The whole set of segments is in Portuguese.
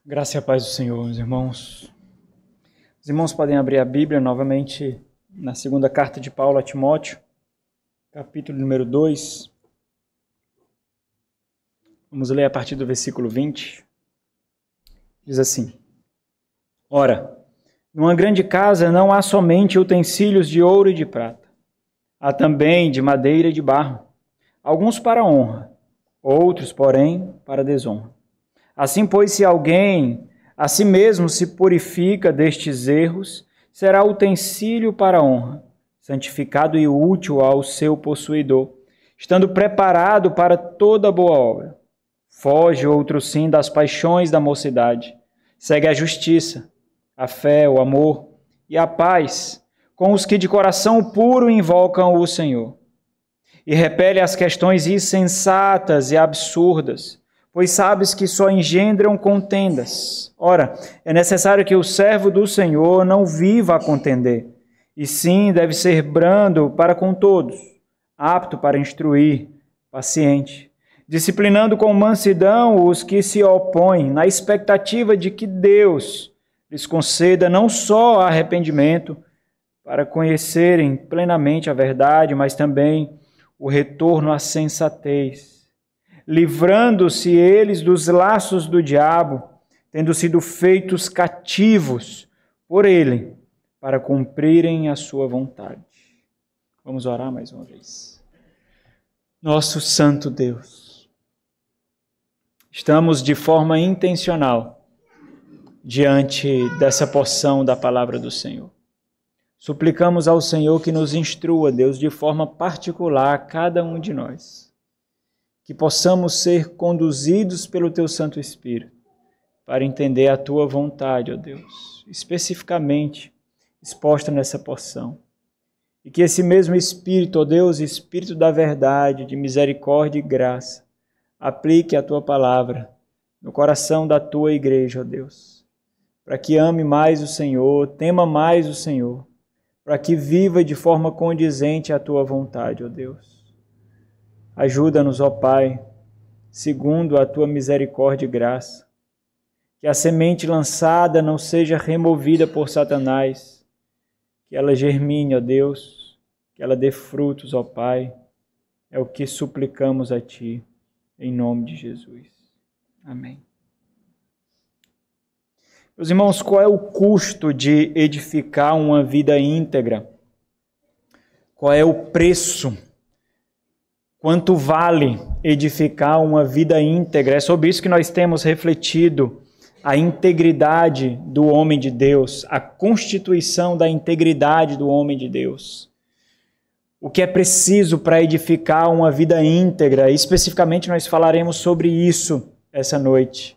Graça e a paz do Senhor, meus irmãos. Os irmãos podem abrir a Bíblia novamente na segunda carta de Paulo a Timóteo, capítulo número 2. Vamos ler a partir do versículo 20. Diz assim: Ora, numa grande casa não há somente utensílios de ouro e de prata. Há também de madeira e de barro, alguns para honra, outros, porém, para desonra. Assim, pois, se alguém a si mesmo se purifica destes erros, será utensílio para honra, santificado e útil ao seu possuidor, estando preparado para toda boa obra. Foge outro sim das paixões da mocidade. Segue a justiça, a fé, o amor e a paz com os que de coração puro invocam o Senhor. E repele as questões insensatas e absurdas, pois sabes que só engendram contendas. Ora, é necessário que o servo do Senhor não viva a contender, e sim deve ser brando para com todos, apto para instruir, paciente, disciplinando com mansidão os que se opõem, na expectativa de que Deus lhes conceda não só arrependimento, para conhecerem plenamente a verdade, mas também o retorno à sensatez, livrando-se eles dos laços do diabo, tendo sido feitos cativos por ele, para cumprirem a sua vontade. Vamos orar mais uma vez. Nosso santo Deus, estamos de forma intencional diante dessa porção da palavra do Senhor. Suplicamos ao Senhor que nos instrua, Deus, de forma particular a cada um de nós, que possamos ser conduzidos pelo Teu Santo Espírito para entender a Tua vontade, ó Deus, especificamente exposta nessa porção. E que esse mesmo Espírito, ó Deus, Espírito da verdade, de misericórdia e graça, aplique a Tua palavra no coração da Tua igreja, ó Deus, para que ame mais o Senhor, tema mais o Senhor, para que viva de forma condizente à Tua vontade, ó Deus. Ajuda-nos, ó Pai, segundo a Tua misericórdia e graça, que a semente lançada não seja removida por Satanás, que ela germine, ó Deus, que ela dê frutos, ó Pai, é o que suplicamos a Ti, em nome de Jesus. Amém. Meus irmãos, qual é o custo de edificar uma vida íntegra? Qual é o preço? Quanto vale edificar uma vida íntegra? É sobre isso que nós temos refletido, a integridade do homem de Deus, a constituição da integridade do homem de Deus. O que é preciso para edificar uma vida íntegra? Especificamente nós falaremos sobre isso essa noite.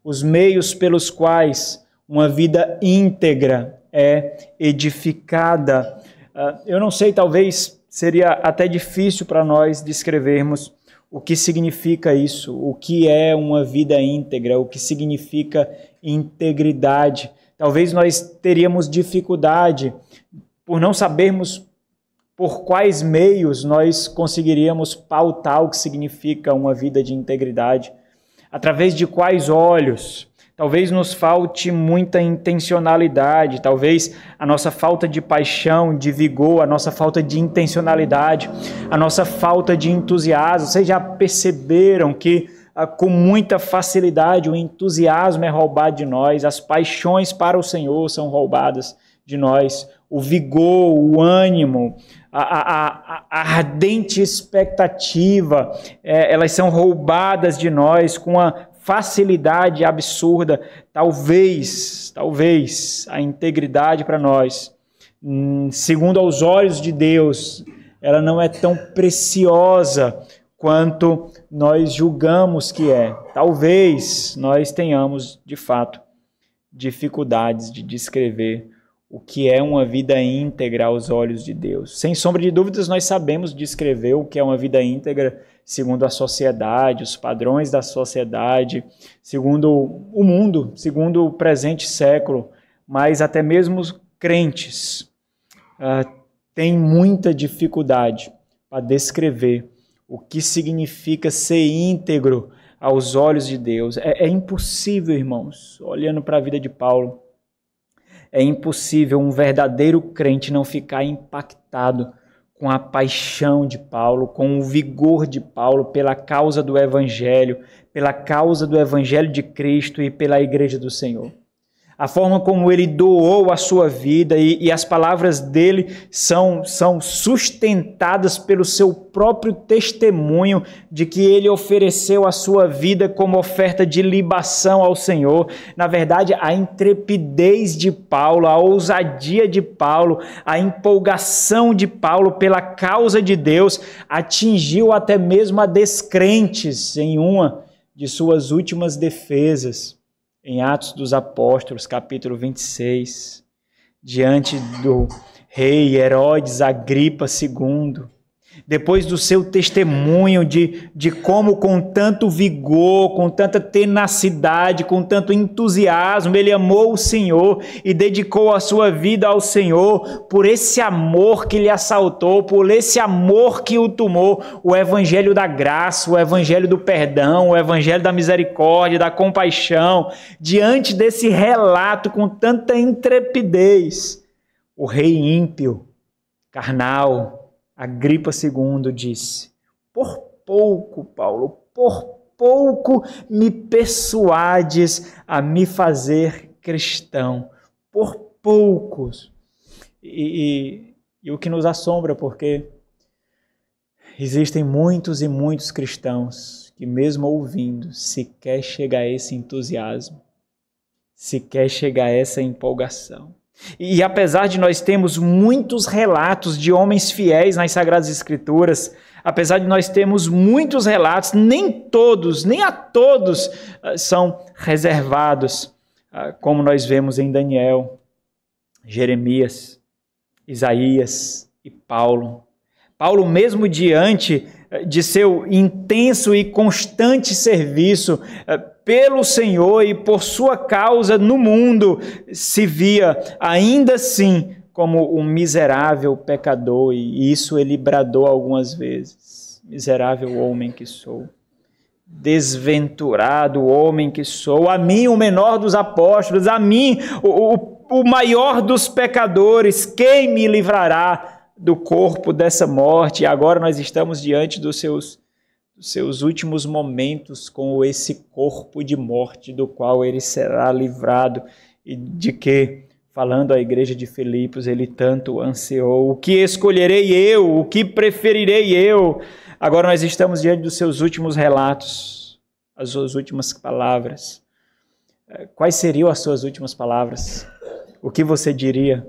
Os meios pelos quais uma vida íntegra é edificada. Eu não sei, talvez seria até difícil para nós descrevermos o que significa isso, o que é uma vida íntegra, o que significa integridade. Talvez nós teríamos dificuldade por não sabermos por quais meios nós conseguiríamos pautar o que significa uma vida de integridade, através de quais olhos. Talvez nos falte muita intencionalidade, talvez a nossa falta de paixão, de vigor, a nossa falta de intencionalidade, a nossa falta de entusiasmo. Vocês já perceberam que com muita facilidade o entusiasmo é roubado de nós, as paixões para o Senhor são roubadas de nós, o vigor, o ânimo, a ardente expectativa, elas são roubadas de nós com a facilidade absurda. Talvez a integridade para nós, segundo aos olhos de Deus, ela não é tão preciosa quanto nós julgamos que é. Talvez nós tenhamos, de fato, dificuldades de descrever o que é uma vida íntegra aos olhos de Deus. Sem sombra de dúvidas, nós sabemos descrever o que é uma vida íntegra segundo a sociedade, os padrões da sociedade, segundo o mundo, segundo o presente século, mas até mesmo os crentes têm muita dificuldade para descrever o que significa ser íntegro aos olhos de Deus. É impossível, irmãos, olhando para a vida de Paulo, é impossível um verdadeiro crente não ficar impactado com a paixão de Paulo, com o vigor de Paulo pela causa do Evangelho, pela causa do Evangelho de Cristo e pela Igreja do Senhor. A forma como ele doou a sua vida e as palavras dele são sustentadas pelo seu próprio testemunho de que ele ofereceu a sua vida como oferta de libação ao Senhor. Na verdade, a intrepidez de Paulo, a ousadia de Paulo, a empolgação de Paulo pela causa de Deus atingiu até mesmo a descrentes em uma de suas últimas defesas. Em Atos dos Apóstolos, capítulo 26, diante do rei Herodes Agripa II, depois do seu testemunho de como com tanto vigor, com tanta tenacidade, com tanto entusiasmo, ele amou o Senhor e dedicou a sua vida ao Senhor, por esse amor que lhe assaltou, por esse amor que o tomou, o evangelho da graça, o evangelho do perdão, o evangelho da misericórdia, da compaixão. Diante desse relato com tanta intrepidez, o rei ímpio, carnal, Agripa II disse: por pouco, Paulo, por pouco me persuades a me fazer cristão. Por poucos. E o que nos assombra, porque existem muitos e muitos cristãos que, mesmo ouvindo, sequer chega a esse entusiasmo, sequer chega a essa empolgação. E apesar de nós termos muitos relatos de homens fiéis nas Sagradas Escrituras, apesar de nós termos muitos relatos, nem a todos são reservados, como nós vemos em Daniel, Jeremias, Isaías e Paulo. Paulo, mesmo diante de seu intenso e constante serviço pelo Senhor e por sua causa no mundo, se via ainda assim como um miserável pecador, e isso ele bradou algumas vezes: miserável homem que sou, desventurado homem que sou, a mim o menor dos apóstolos, a mim o maior dos pecadores, quem me livrará do corpo dessa morte? E agora nós estamos diante dos seus últimos momentos com esse corpo de morte do qual ele será livrado e de que, falando à igreja de Filipos, ele tanto ansiou. O que escolherei eu? O que preferirei eu? Agora nós estamos diante dos seus últimos relatos, as suas últimas palavras. Quais seriam as suas últimas palavras? O que você diria?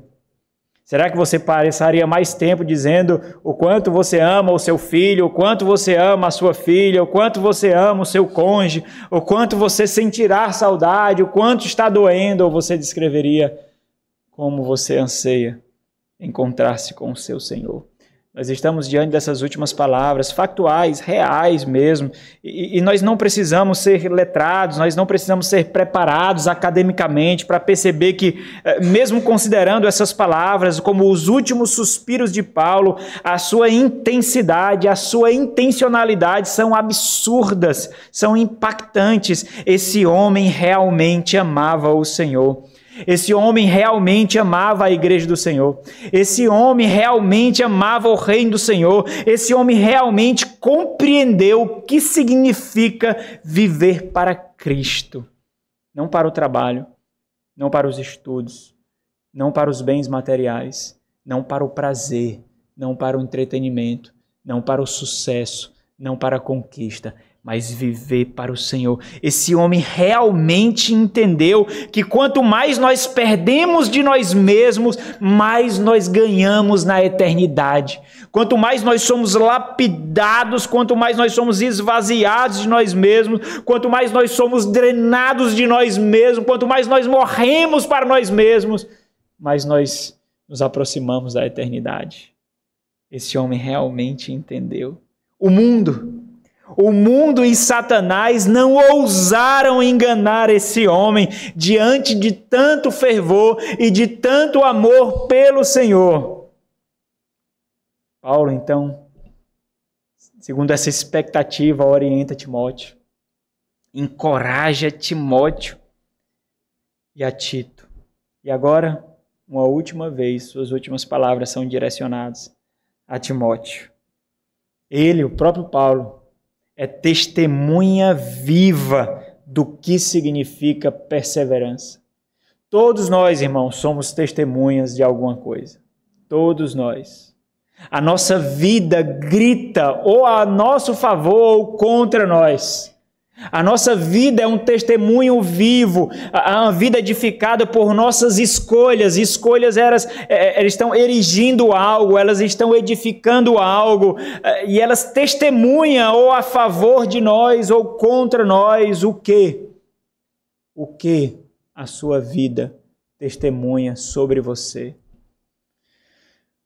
Será que você passaria mais tempo dizendo o quanto você ama o seu filho, o quanto você ama a sua filha, o quanto você ama o seu cônjuge, o quanto você sentirá saudade, o quanto está doendo, ou você descreveria como você anseia encontrar-se com o seu Senhor? Nós estamos diante dessas últimas palavras, factuais, reais mesmo, e nós não precisamos ser letrados, nós não precisamos ser preparados academicamente para perceber que, mesmo considerando essas palavras como os últimos suspiros de Paulo, a sua intensidade, a sua intencionalidade são absurdas, são impactantes. Esse homem realmente amava o Senhor. Esse homem realmente amava a igreja do Senhor. Esse homem realmente amava o reino do Senhor. Esse homem realmente compreendeu o que significa viver para Cristo. Não para o trabalho, não para os estudos, não para os bens materiais, não para o prazer, não para o entretenimento, não para o sucesso, não para a conquista, mas viver para o Senhor. Esse homem realmente entendeu que quanto mais nós perdemos de nós mesmos, mais nós ganhamos na eternidade. Quanto mais nós somos lapidados, quanto mais nós somos esvaziados de nós mesmos, quanto mais nós somos drenados de nós mesmos, quanto mais nós morremos para nós mesmos, mais nós nos aproximamos da eternidade. Esse homem realmente entendeu. O mundo e Satanás não ousaram enganar esse homem diante de tanto fervor e de tanto amor pelo Senhor. Paulo, então, segundo essa expectativa, orienta Timóteo. encoraja Timóteo e a Tito. E agora, uma última vez, suas últimas palavras são direcionadas a Timóteo. Ele, o próprio Paulo, é testemunha viva do que significa perseverança. Todos nós, irmãos, somos testemunhas de alguma coisa. Todos nós. A nossa vida grita ou a nosso favor ou contra nós. A nossa vida é um testemunho vivo, uma vida edificada por nossas escolhas. Escolhas, elas estão erigindo algo, elas estão edificando algo, e elas testemunham ou a favor de nós ou contra nós. O que? O que a sua vida testemunha sobre você?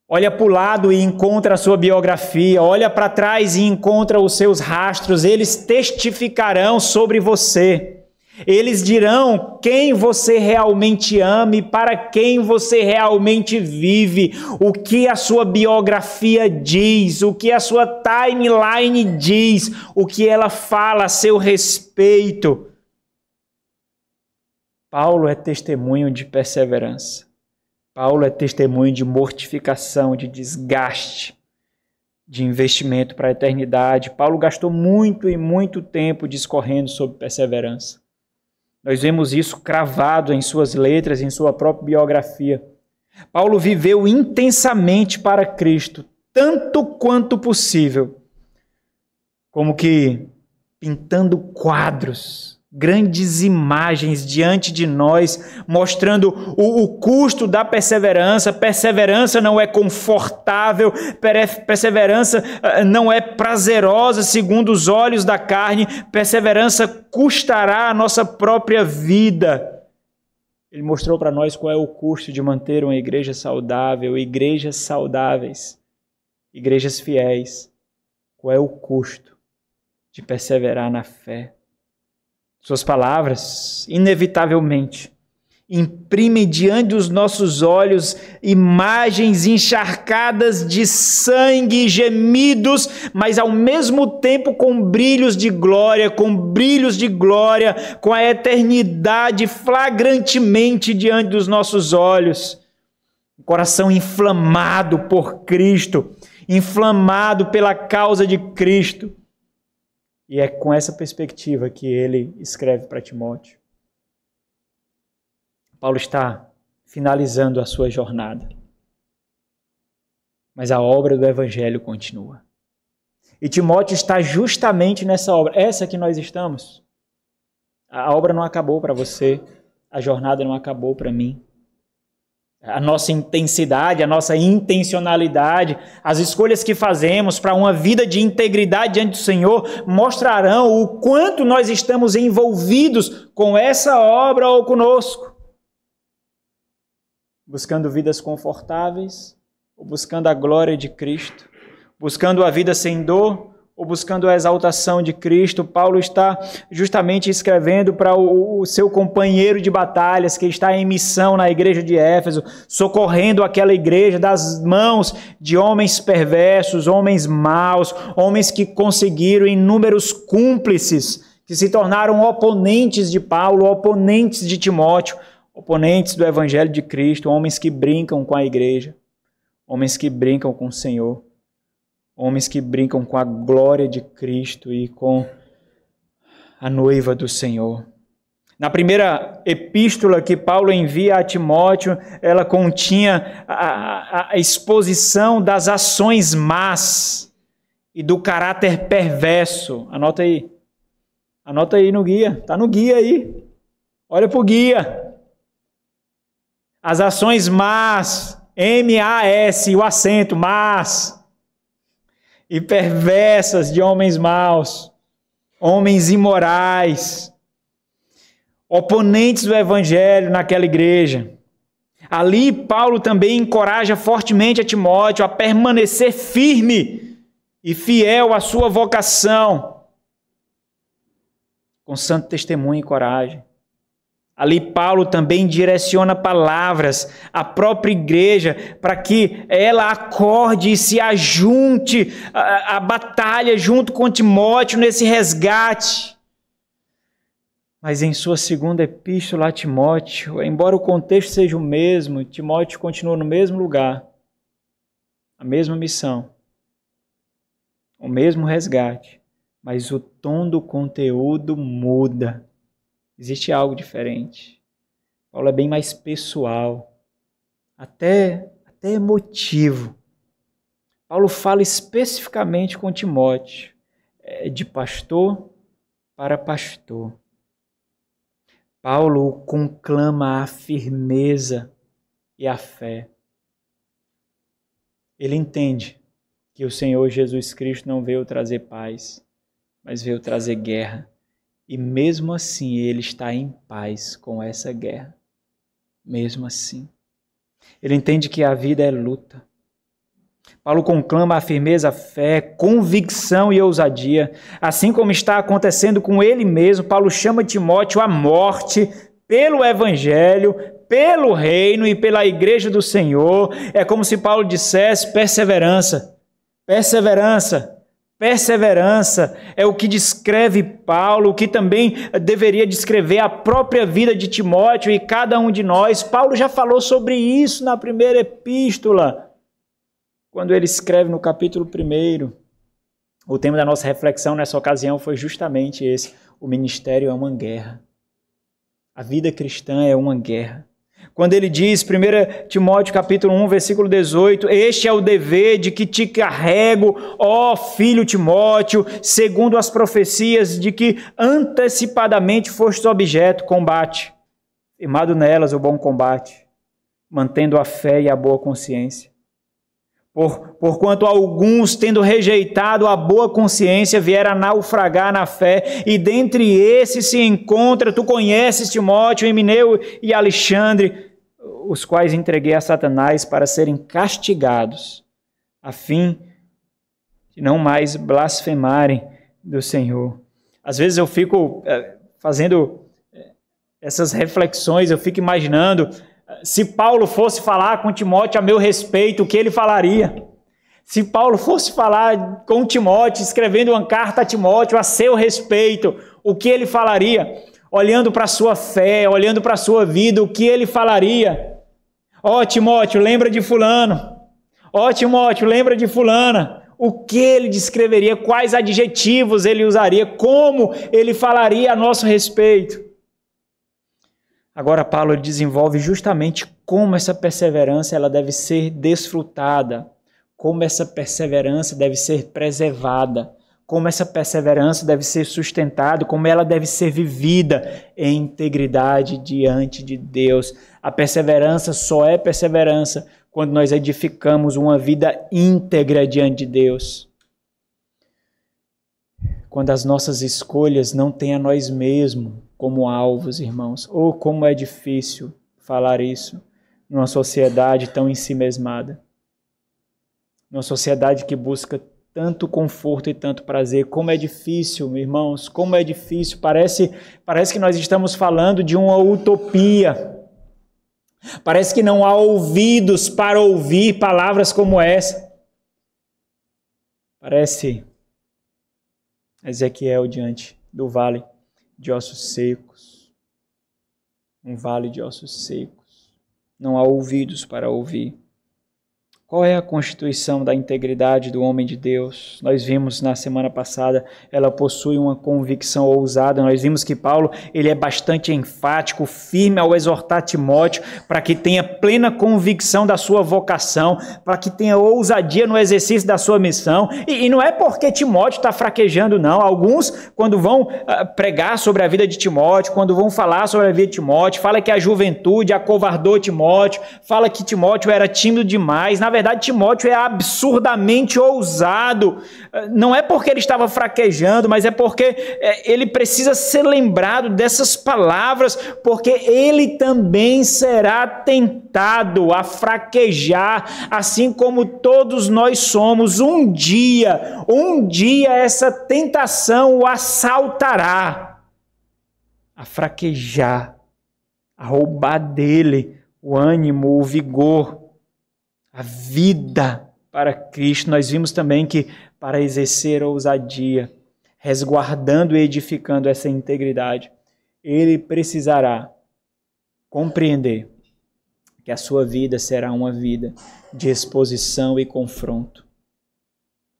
Olha para o lado e encontra a sua biografia, olha para trás e encontra os seus rastros, eles testificarão sobre você. Eles dirão quem você realmente ama e para quem você realmente vive, o que a sua biografia diz, o que a sua timeline diz, o que ela fala a seu respeito. Paulo é testemunho de perseverança. Paulo é testemunho de mortificação, de desgaste, de investimento para a eternidade. Paulo gastou muito e muito tempo discorrendo sobre perseverança. Nós vemos isso cravado em suas letras, em sua própria biografia. Paulo viveu intensamente para Cristo, tanto quanto possível, como que pintando quadros, grandes imagens diante de nós, mostrando o custo da perseverança. Perseverança não é confortável, perseverança não é prazerosa segundo os olhos da carne, perseverança custará a nossa própria vida. Ele mostrou para nós qual é o custo de manter uma igreja saudável, igrejas saudáveis, igrejas fiéis. Qual é o custo de perseverar na fé? Suas palavras, inevitavelmente, imprimem diante dos nossos olhos imagens encharcadas de sangue e gemidos, mas ao mesmo tempo com brilhos de glória, com a eternidade flagrantemente diante dos nossos olhos. Um coração inflamado por Cristo, inflamado pela causa de Cristo. E é com essa perspectiva que ele escreve para Timóteo. Paulo está finalizando a sua jornada. Mas a obra do Evangelho continua. E Timóteo está justamente nessa obra, essa que nós estamos. A obra não acabou para você, a jornada não acabou para mim. A nossa intensidade, a nossa intencionalidade, as escolhas que fazemos para uma vida de integridade diante do Senhor mostrarão o quanto nós estamos envolvidos com essa obra ou conosco. Buscando vidas confortáveis ou buscando a glória de Cristo, buscando a vida sem dor ou buscando a exaltação de Cristo. Paulo está justamente escrevendo para o seu companheiro de batalhas que está em missão na igreja de Éfeso, socorrendo aquela igreja das mãos de homens perversos, homens maus, homens que conseguiram inúmeros cúmplices, que se tornaram oponentes de Paulo, oponentes de Timóteo, oponentes do Evangelho de Cristo, homens que brincam com a igreja, homens que brincam com o Senhor. Homens que brincam com a glória de Cristo e com a noiva do Senhor. Na primeira epístola que Paulo envia a Timóteo, ela continha a exposição das ações más e do caráter perverso. Anota aí. Anota aí no guia. Está no guia aí. Olha para o guia. As ações más, M-A-S, o acento, más, e perversas de homens maus, homens imorais, oponentes do Evangelho naquela igreja. Ali, Paulo também encoraja fortemente a Timóteo a permanecer firme e fiel à sua vocação, com santo testemunho e coragem. Ali Paulo também direciona palavras à própria igreja para que ela acorde e se ajunte à batalha junto com Timóteo nesse resgate. Mas em sua segunda epístola a Timóteo, embora o contexto seja o mesmo, Timóteo continua no mesmo lugar, a mesma missão, o mesmo resgate, mas o tom do conteúdo muda. Existe algo diferente. Paulo é bem mais pessoal, até emotivo. Paulo fala especificamente com Timóteo, de pastor para pastor. Paulo conclama a firmeza e a fé. Ele entende que o Senhor Jesus Cristo não veio trazer paz, mas veio trazer guerra. E mesmo assim ele está em paz com essa guerra. Mesmo assim. Ele entende que a vida é luta. Paulo conclama a firmeza, a fé, convicção e ousadia. Assim como está acontecendo com ele mesmo, Paulo chama Timóteo à morte pelo Evangelho, pelo reino e pela igreja do Senhor. É como se Paulo dissesse perseverança, perseverança. Perseverança é o que descreve Paulo, o que também deveria descrever a própria vida de Timóteo e cada um de nós. Paulo já falou sobre isso na primeira epístola, quando ele escreve no capítulo 1. O tema da nossa reflexão nessa ocasião foi justamente esse: o ministério é uma guerra. A vida cristã é uma guerra. Quando ele diz, 1 Timóteo capítulo 1, versículo 18, este é o dever de que te carrego, ó filho Timóteo, segundo as profecias de que antecipadamente fostes objeto, combate, firmado nelas o bom combate, mantendo a fé e a boa consciência. Porquanto alguns, tendo rejeitado a boa consciência, vieram a naufragar na fé, e dentre esses se encontra, tu conheces Timóteo, Emineu e Alexandre, os quais entreguei a Satanás para serem castigados, a fim de não mais blasfemarem do Senhor. Às vezes eu fico fazendo essas reflexões, eu fico imaginando, se Paulo fosse falar com Timóteo a meu respeito, o que ele falaria? Se Paulo fosse falar com Timóteo, escrevendo uma carta a Timóteo a seu respeito, o que ele falaria? Olhando para a sua fé, olhando para a sua vida, o que ele falaria? Ó Timóteo, lembra de fulano. Ó Timóteo, lembra de fulana. O que ele descreveria? Quais adjetivos ele usaria? Como ele falaria a nosso respeito? Agora Paulo desenvolve justamente como essa perseverança ela deve ser desfrutada, como essa perseverança deve ser preservada, como essa perseverança deve ser sustentada, como ela deve ser vivida em integridade diante de Deus. A perseverança só é perseverança quando nós edificamos uma vida íntegra diante de Deus. Quando as nossas escolhas não têm a nós mesmos como alvos, irmãos. Oh, como é difícil falar isso numa sociedade tão ensimesmada. Numa sociedade que busca tanto conforto e tanto prazer. Como é difícil, irmãos, como é difícil. Parece que nós estamos falando de uma utopia. Parece que não há ouvidos para ouvir palavras como essa. Parece Ezequiel diante do vale de ossos secos. Um vale de ossos secos. Não há ouvidos para ouvir. Qual é a constituição da integridade do homem de Deus? Nós vimos na semana passada, ela possui uma convicção ousada. Nós vimos que Paulo ele é bastante enfático, firme ao exortar Timóteo para que tenha plena convicção da sua vocação, para que tenha ousadia no exercício da sua missão. E não é porque Timóteo está fraquejando, não. Alguns, quando vão pregar sobre a vida de Timóteo, quando vão falar sobre a vida de Timóteo, fala que a juventude acovardou Timóteo, fala que Timóteo era tímido demais. Na verdade, Timóteo é absurdamente ousado. Não é porque ele estava fraquejando, mas é porque ele precisa ser lembrado dessas palavras, porque ele também será tentado a fraquejar, assim como todos nós somos. Um dia essa tentação o assaltará, a fraquejar, a roubar dele o ânimo, o vigor, a vida para Cristo. Nós vimos também que para exercer a ousadia, resguardando e edificando essa integridade, ele precisará compreender que a sua vida será uma vida de exposição e confronto.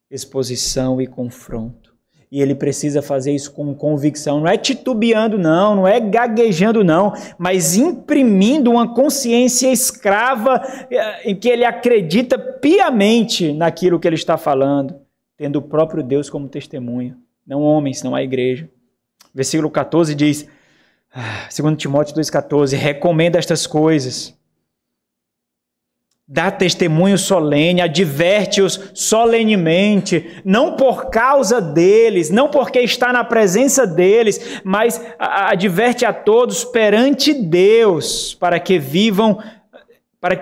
Exposição e confronto. E ele precisa fazer isso com convicção. Não é titubeando, não é gaguejando, não, mas imprimindo uma consciência escrava em que ele acredita piamente naquilo que ele está falando, tendo o próprio Deus como testemunha, não homens, não a igreja. Versículo 14 diz, 2 Timóteo 2,14, recomenda estas coisas, dá testemunho solene, adverte-os solenemente, não por causa deles, não porque está na presença deles, mas adverte a todos perante Deus, para que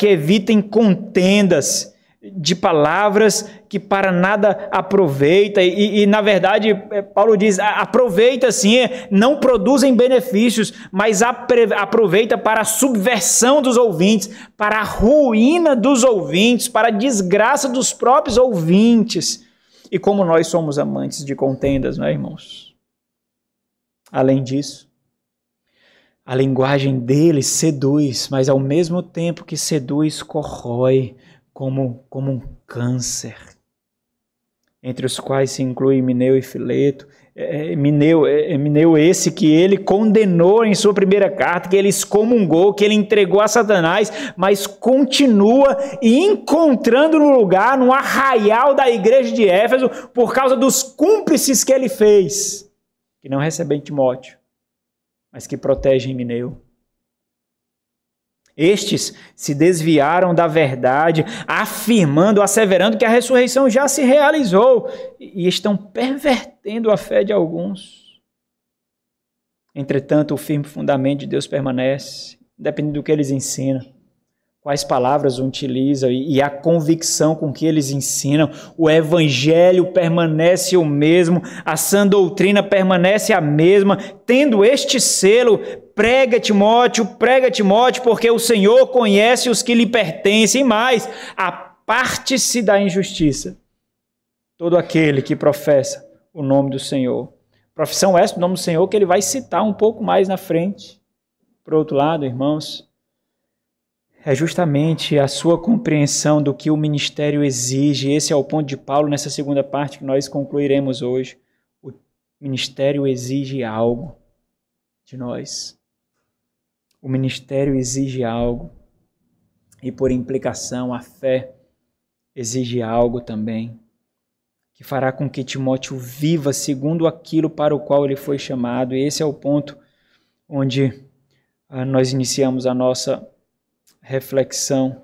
evitem contendas de palavras que para nada aproveita, e na verdade Paulo diz, aproveita sim, não produzem benefícios, mas aproveita para a subversão dos ouvintes, para a ruína dos ouvintes, para a desgraça dos próprios ouvintes. E como nós somos amantes de contendas, não é, irmãos? Além disso, a linguagem deles seduz, mas ao mesmo tempo que seduz, corrói, como um câncer, entre os quais se inclui Himeneu e Fileto. Himeneu esse que ele condenou em sua primeira carta, que ele excomungou, que ele entregou a Satanás, mas continua encontrando no lugar, no arraial da igreja de Éfeso, por causa dos cúmplices que ele fez, que não recebem Timóteo, mas que protegem Himeneu. Estes se desviaram da verdade, afirmando, asseverando que a ressurreição já se realizou e estão pervertendo a fé de alguns. Entretanto, o firme fundamento de Deus permanece, dependendo do que eles ensinam, quais palavras utilizam e a convicção com que eles ensinam. O evangelho permanece o mesmo, a sã doutrina permanece a mesma, tendo este selo, prega Timóteo, porque o Senhor conhece os que lhe pertencem, mais aparte-se da injustiça todo aquele que professa o nome do Senhor. Profissão essa do nome do Senhor que ele vai citar um pouco mais na frente. Por outro lado, irmãos, é justamente a sua compreensão do que o ministério exige. Esse é o ponto de Paulo nessa segunda parte que nós concluiremos hoje. O ministério exige algo de nós. O ministério exige algo. E por implicação, a fé exige algo também, que fará com que Timóteo viva segundo aquilo para o qual ele foi chamado. E esse é o ponto onde nós iniciamos a nossa reflexão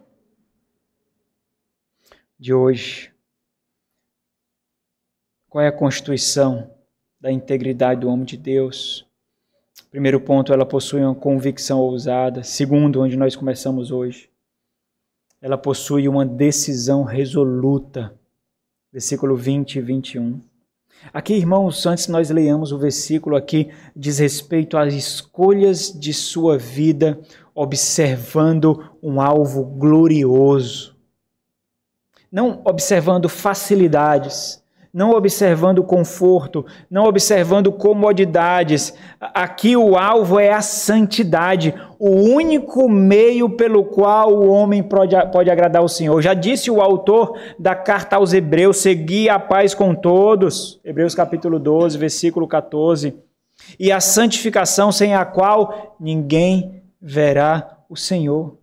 de hoje. Qual é a constituição da integridade do homem de Deus? Primeiro ponto, ela possui uma convicção ousada. Segundo, onde nós começamos hoje, ela possui uma decisão resoluta. Versículo 20 e 21. Aqui, irmãos, antes nós leiamos o versículo aqui, diz respeito às escolhas de sua vida, observando um alvo glorioso. Não observando facilidades, não observando conforto, não observando comodidades. Aqui o alvo é a santidade, o único meio pelo qual o homem pode agradar ao Senhor. Já disse o autor da carta aos Hebreus, segui a paz com todos, Hebreus capítulo 12, versículo 14, e a santificação sem a qual ninguém verá o Senhor.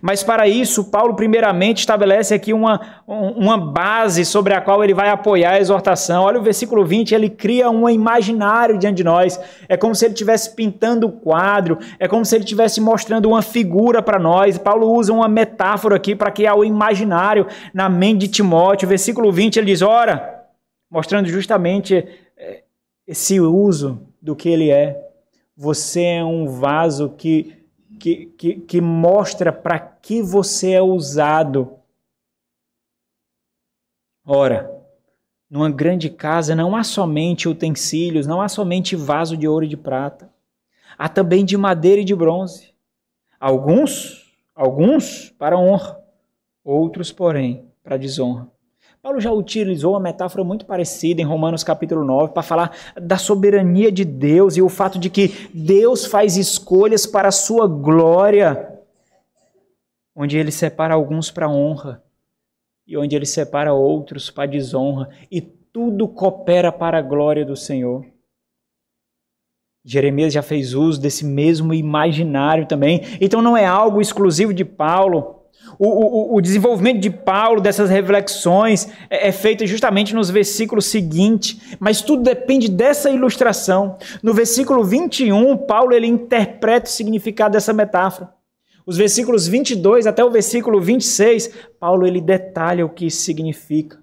Mas para isso, Paulo primeiramente estabelece aqui uma base sobre a qual ele vai apoiar a exortação. Olha o versículo 20, ele cria um imaginário diante de nós. É como se ele estivesse pintando o quadro, é como se ele estivesse mostrando uma figura para nós. Paulo usa uma metáfora aqui para criar o imaginário na mente de Timóteo. Versículo 20, ele diz, ora, mostrando justamente esse uso do que ele é. Você é um vaso que mostra para que você é usado. Ora, numa grande casa não há somente utensílios, não há somente vaso de ouro e de prata. Há também de madeira e de bronze. Alguns para honra, outros, porém, para desonra. Paulo já utilizou uma metáfora muito parecida em Romanos capítulo 9 para falar da soberania de Deus e o fato de que Deus faz escolhas para a sua glória, onde ele separa alguns para honra e onde ele separa outros para desonra, e tudo coopera para a glória do Senhor. Jeremias já fez uso desse mesmo imaginário também, então não é algo exclusivo de Paulo. O desenvolvimento de Paulo, dessas reflexões, é feito justamente nos versículos seguintes, mas tudo depende dessa ilustração. No versículo 21, Paulo ele interpreta o significado dessa metáfora. Os versículos 22 até o versículo 26, Paulo ele detalha o que isso significa.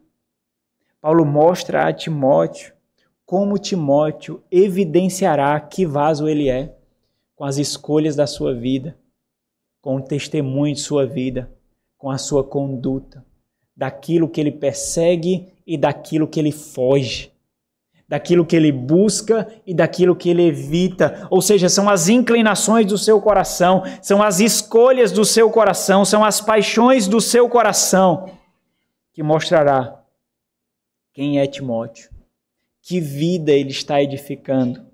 Paulo mostra a Timóteo como Timóteo evidenciará que vaso ele é, com as escolhas da sua vida, com o testemunho de sua vida, com a sua conduta, daquilo que ele persegue e daquilo que ele foge, daquilo que ele busca e daquilo que ele evita. Ou seja, são as inclinações do seu coração, são as escolhas do seu coração, são as paixões do seu coração que mostrará quem é Timóteo, que vida ele está edificando.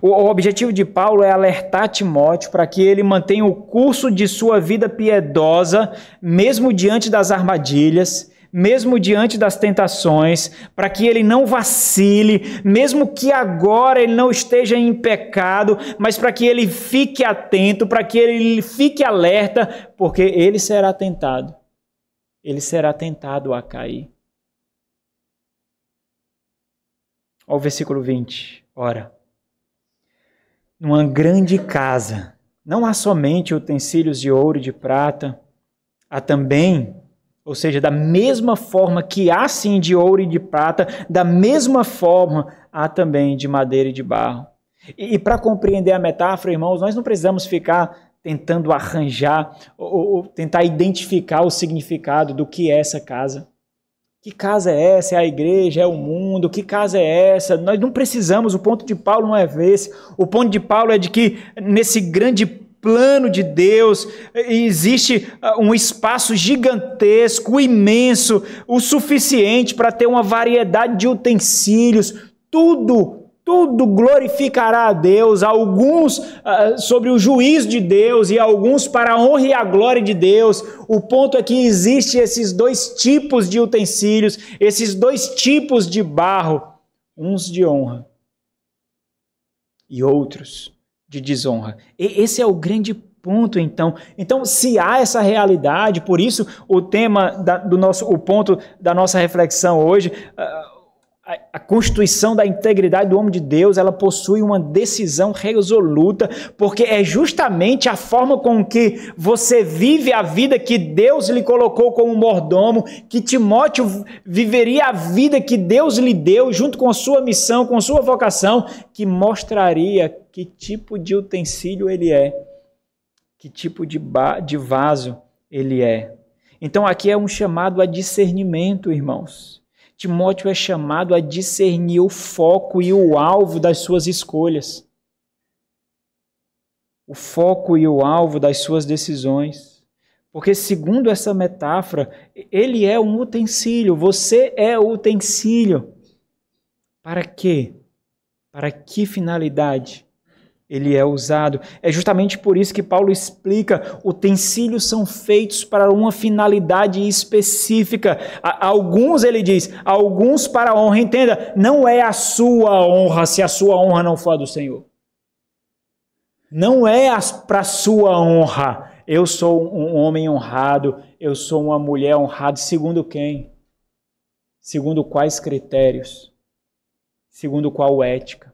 O objetivo de Paulo é alertar Timóteo para que ele mantenha o curso de sua vida piedosa, mesmo diante das armadilhas, mesmo diante das tentações, para que ele não vacile, mesmo que agora ele não esteja em pecado, mas para que ele fique atento, para que ele fique alerta, porque ele será tentado a cair. Olha o versículo 20, ora, numa grande casa, não há somente utensílios de ouro e de prata, há também, ou seja, da mesma forma que há sim de ouro e de prata, da mesma forma há também de madeira e de barro. E para compreender a metáfora, irmãos, nós não precisamos ficar tentando arranjar ou tentar identificar o significado do que é essa casa. Que casa é essa? É a igreja? É o mundo? Que casa é essa? Nós não precisamos, o ponto de Paulo não é esse. O ponto de Paulo é de que nesse grande plano de Deus existe um espaço gigantesco, imenso, o suficiente para ter uma variedade de utensílios, tudo glorificará a Deus, alguns sobre o juízo de Deus e alguns para a honra e a glória de Deus. O ponto é que existem esses dois tipos de utensílios, esses dois tipos de barro, uns de honra e outros de desonra. E esse é o grande ponto, então. Então, se há essa realidade, por isso o tema o ponto da nossa reflexão hoje, a constituição da integridade do homem de Deus, ela possui uma decisão resoluta, porque é justamente a forma com que você vive a vida que Deus lhe colocou como mordomo, que Timóteo viveria a vida que Deus lhe deu, junto com a sua missão, com a sua vocação, que mostraria que tipo de utensílio ele é, que tipo de vaso ele é. Então aqui é um chamado a discernimento, irmãos. Timóteo é chamado a discernir o foco e o alvo das suas escolhas. O foco e o alvo das suas decisões. Porque, segundo essa metáfora, ele é um utensílio, você é o utensílio. Para quê? Para que finalidade ele é usado? É justamente por isso que Paulo explica, utensílios são feitos para uma finalidade específica. Alguns, ele diz, alguns para a honra. Entenda, não é a sua honra se a sua honra não for a do Senhor. Não é para a sua honra. Eu sou um homem honrado, eu sou uma mulher honrada. Segundo quem? Segundo quais critérios? Segundo qual ética?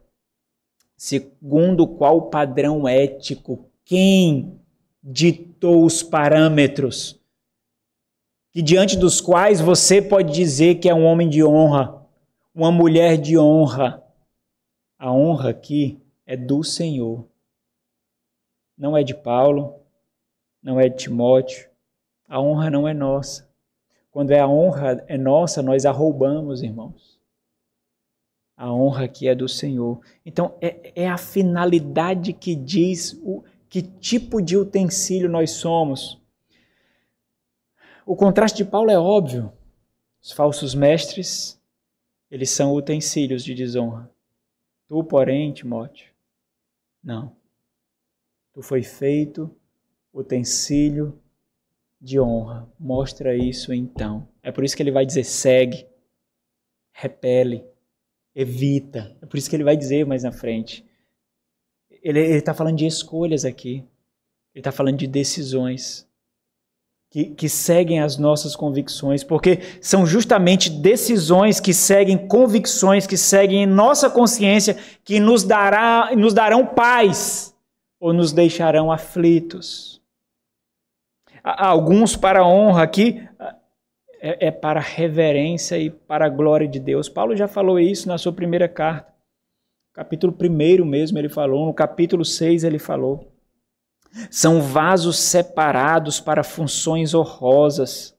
Segundo qual padrão ético? Quem ditou os parâmetros que diante dos quais você pode dizer que é um homem de honra, uma mulher de honra? A honra aqui é do Senhor. Não é de Paulo, não é de Timóteo. A honra não é nossa. Quando a honra é nossa, nós a roubamos, irmãos. A honra aqui é do Senhor. Então, é a finalidade que diz que tipo de utensílio nós somos. O contraste de Paulo é óbvio. Os falsos mestres, eles são utensílios de desonra. Tu, porém, Timóteo, não. Tu foi feito utensílio de honra. Mostra isso então. É por isso que ele vai dizer segue, repele, evita. É por isso que ele vai dizer mais na frente. Ele está falando de escolhas aqui. Ele está falando de decisões que seguem as nossas convicções, porque são justamente decisões que seguem convicções, que seguem em nossa consciência, que nos darão paz ou nos deixarão aflitos. Alguns para a honra aqui é para a reverência e para a glória de Deus. Paulo já falou isso na sua primeira carta. Capítulo 1 mesmo ele falou, no capítulo 6 ele falou. São vasos separados para funções honrosas,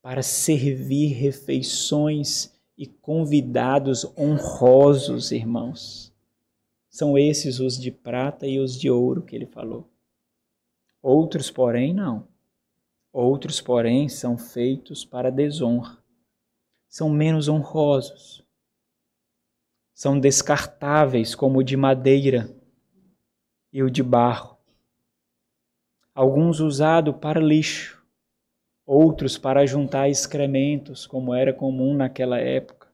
para servir refeições e convidados honrosos, irmãos. São esses os de prata e os de ouro que ele falou. Outros, porém, não. Outros, porém, são feitos para desonra. São menos honrosos. São descartáveis, como o de madeira e o de barro. Alguns usados para lixo, outros para juntar excrementos, como era comum naquela época.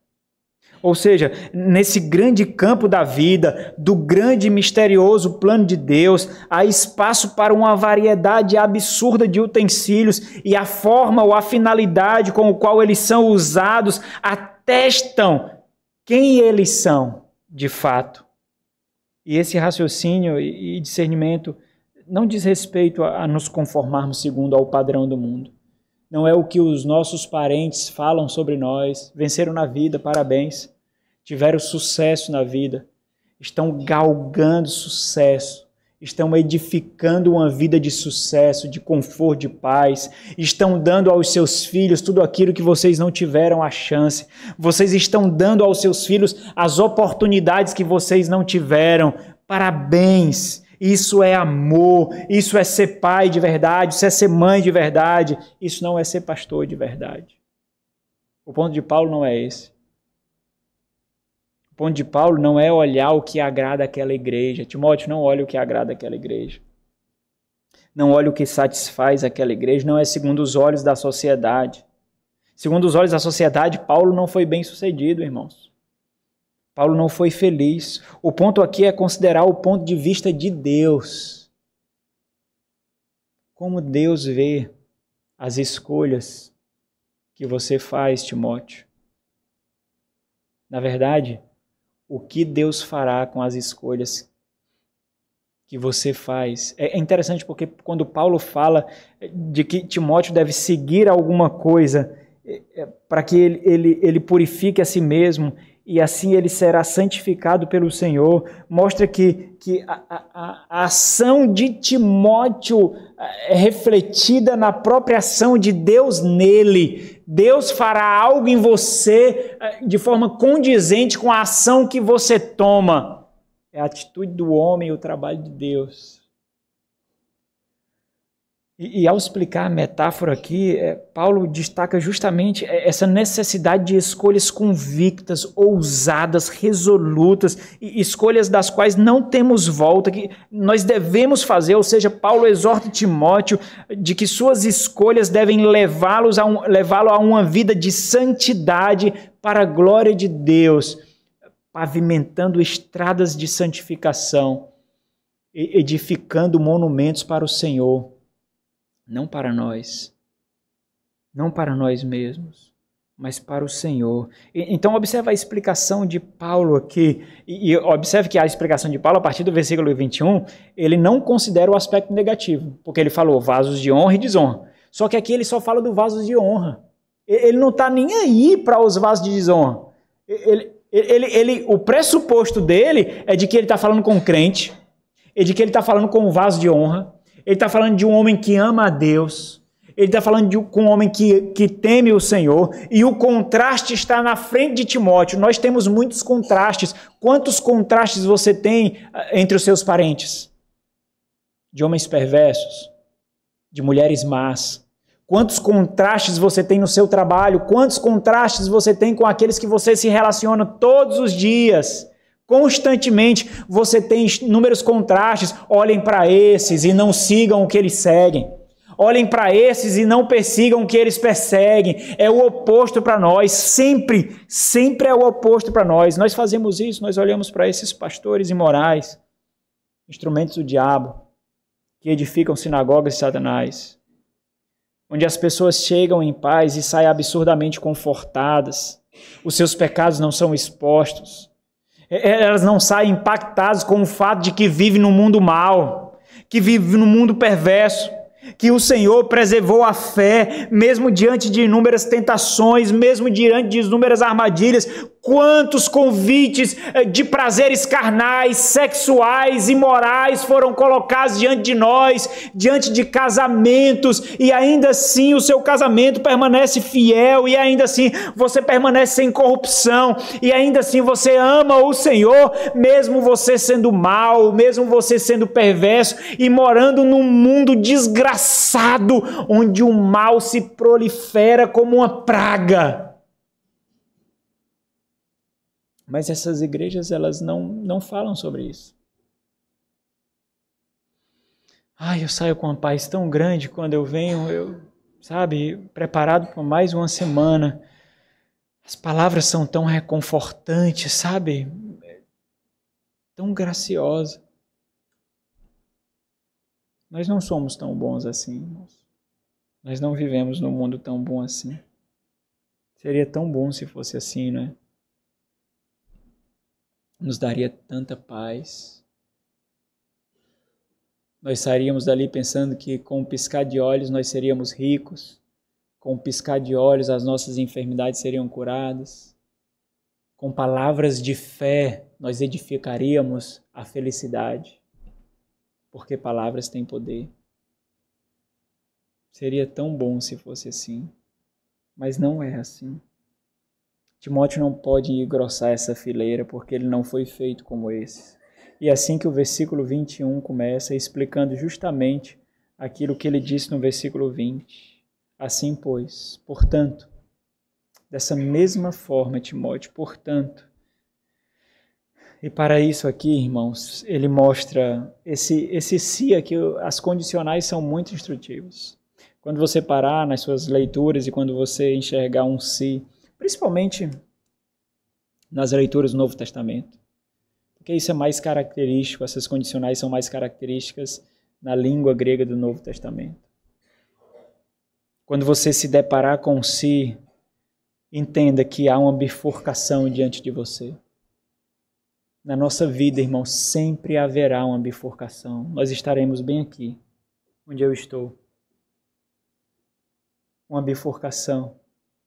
Ou seja, nesse grande campo da vida, do grande e misterioso plano de Deus, há espaço para uma variedade absurda de utensílios e a forma ou a finalidade com a qual eles são usados atestam quem eles são de fato. E esse raciocínio e discernimento não diz respeito a nos conformarmos segundo ao padrão do mundo. Não é o que os nossos parentes falam sobre nós. Venceram na vida, parabéns. Tiveram sucesso na vida. Estão galgando sucesso. Estão edificando uma vida de sucesso, de conforto, de paz. Estão dando aos seus filhos tudo aquilo que vocês não tiveram a chance. Vocês estão dando aos seus filhos as oportunidades que vocês não tiveram. Parabéns! Isso é amor, isso é ser pai de verdade, isso é ser mãe de verdade. Isso não é ser pastor de verdade. O ponto de Paulo não é esse. O ponto de Paulo não é olhar o que agrada aquela igreja. Timóteo, não olha o que agrada aquela igreja. Não olha o que satisfaz aquela igreja. Não é segundo os olhos da sociedade. Segundo os olhos da sociedade, Paulo não foi bem sucedido, irmãos. Paulo não foi feliz. O ponto aqui é considerar o ponto de vista de Deus. Como Deus vê as escolhas que você faz, Timóteo. Na verdade, o que Deus fará com as escolhas que você faz. É interessante porque quando Paulo fala de que Timóteo deve seguir alguma coisa para que ele purifique a si mesmo e assim ele será santificado pelo Senhor, mostra que a ação de Timóteo é refletida na própria ação de Deus nele. Deus fará algo em você de forma condizente com a ação que você toma. É a atitude do homem e o trabalho de Deus. E ao explicar a metáfora aqui, Paulo destaca justamente essa necessidade de escolhas convictas, ousadas, resolutas, e escolhas das quais não temos volta, que nós devemos fazer. Ou seja, Paulo exorta Timóteo de que suas escolhas devem levá-lo a uma vida de santidade para a glória de Deus, pavimentando estradas de santificação, edificando monumentos para o Senhor. Não para nós, não para nós mesmos, mas para o Senhor. Então observe a explicação de Paulo aqui, e observe que a explicação de Paulo, a partir do versículo 21, ele não considera o aspecto negativo, porque ele falou vasos de honra e desonra. Só que aqui ele só fala do vaso de honra. Ele não está nem aí para os vasos de desonra. O pressuposto dele é de que ele está falando com um crente, é de que ele está falando com um vaso de honra. Ele está falando de um homem que ama a Deus. Ele está falando com um homem que teme o Senhor. E o contraste está na frente de Timóteo. Nós temos muitos contrastes. Quantos contrastes você tem entre os seus parentes? De homens perversos, de mulheres más. Quantos contrastes você tem no seu trabalho? Quantos contrastes você tem com aqueles que você se relaciona todos os dias? Constantemente você tem inúmeros contrastes. Olhem para esses e não sigam o que eles seguem. Olhem para esses e não persigam o que eles perseguem. É o oposto para nós. Sempre é o oposto para nós. Nós fazemos isso, nós olhamos para esses pastores imorais, instrumentos do diabo, que edificam sinagogas de Satanás, onde as pessoas chegam em paz e saem absurdamente confortadas. Os seus pecados não são expostos. Elas não saem impactadas com o fato de que vive no mundo mau, que vive no mundo perverso, que o Senhor preservou a fé, mesmo diante de inúmeras tentações, mesmo diante de inúmeras armadilhas. Quantos convites de prazeres carnais, sexuais, imorais foram colocados diante de nós, diante de casamentos, e ainda assim o seu casamento permanece fiel, e ainda assim você permanece sem corrupção, e ainda assim você ama o Senhor, mesmo você sendo mau, mesmo você sendo perverso e morando num mundo desgraçado, onde o mal se prolifera como uma praga. Mas essas igrejas, elas não falam sobre isso. Eu saio com uma paz tão grande quando eu venho, preparado para mais uma semana. As palavras são tão reconfortantes, sabe? Tão graciosa. Nós não somos tão bons assim, irmãos. Nós não vivemos num mundo tão bom assim. Seria tão bom se fosse assim, não é? Nos daria tanta paz. Nós sairíamos dali pensando que com um piscar de olhos nós seríamos ricos, com um piscar de olhos as nossas enfermidades seriam curadas, com palavras de fé nós edificaríamos a felicidade, porque palavras têm poder. Seria tão bom se fosse assim, mas não é assim. Timóteo não pode engrossar essa fileira, porque ele não foi feito como esse. E assim que o versículo 21 começa, explicando justamente aquilo que ele disse no versículo 20. Assim, pois, portanto, dessa mesma forma, Timóteo, portanto. E para isso aqui, irmãos, ele mostra esse se aqui, as condicionais são muito instrutivas. Quando você parar nas suas leituras e quando você enxergar um se, principalmente nas leituras do Novo Testamento, porque isso é mais característico, essas condicionais são mais características na língua grega do Novo Testamento. Quando você se deparar com um se, entenda que há uma bifurcação diante de você. Na nossa vida, irmão, sempre haverá uma bifurcação. Nós estaremos bem aqui, onde eu estou. Uma bifurcação.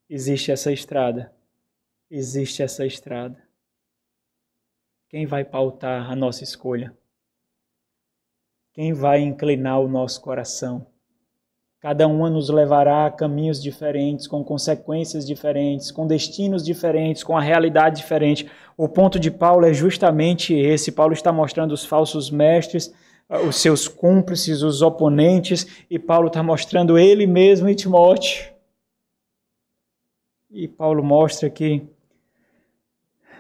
Existe essa estrada. Existe essa estrada. Quem vai pautar a nossa escolha? Quem vai inclinar o nosso coração? Cada uma nos levará a caminhos diferentes, com consequências diferentes, com destinos diferentes, com a realidade diferente. O ponto de Paulo é justamente esse. Paulo está mostrando os falsos mestres, os seus cúmplices, os oponentes, e Paulo está mostrando ele mesmo em Timóteo. E Paulo mostra que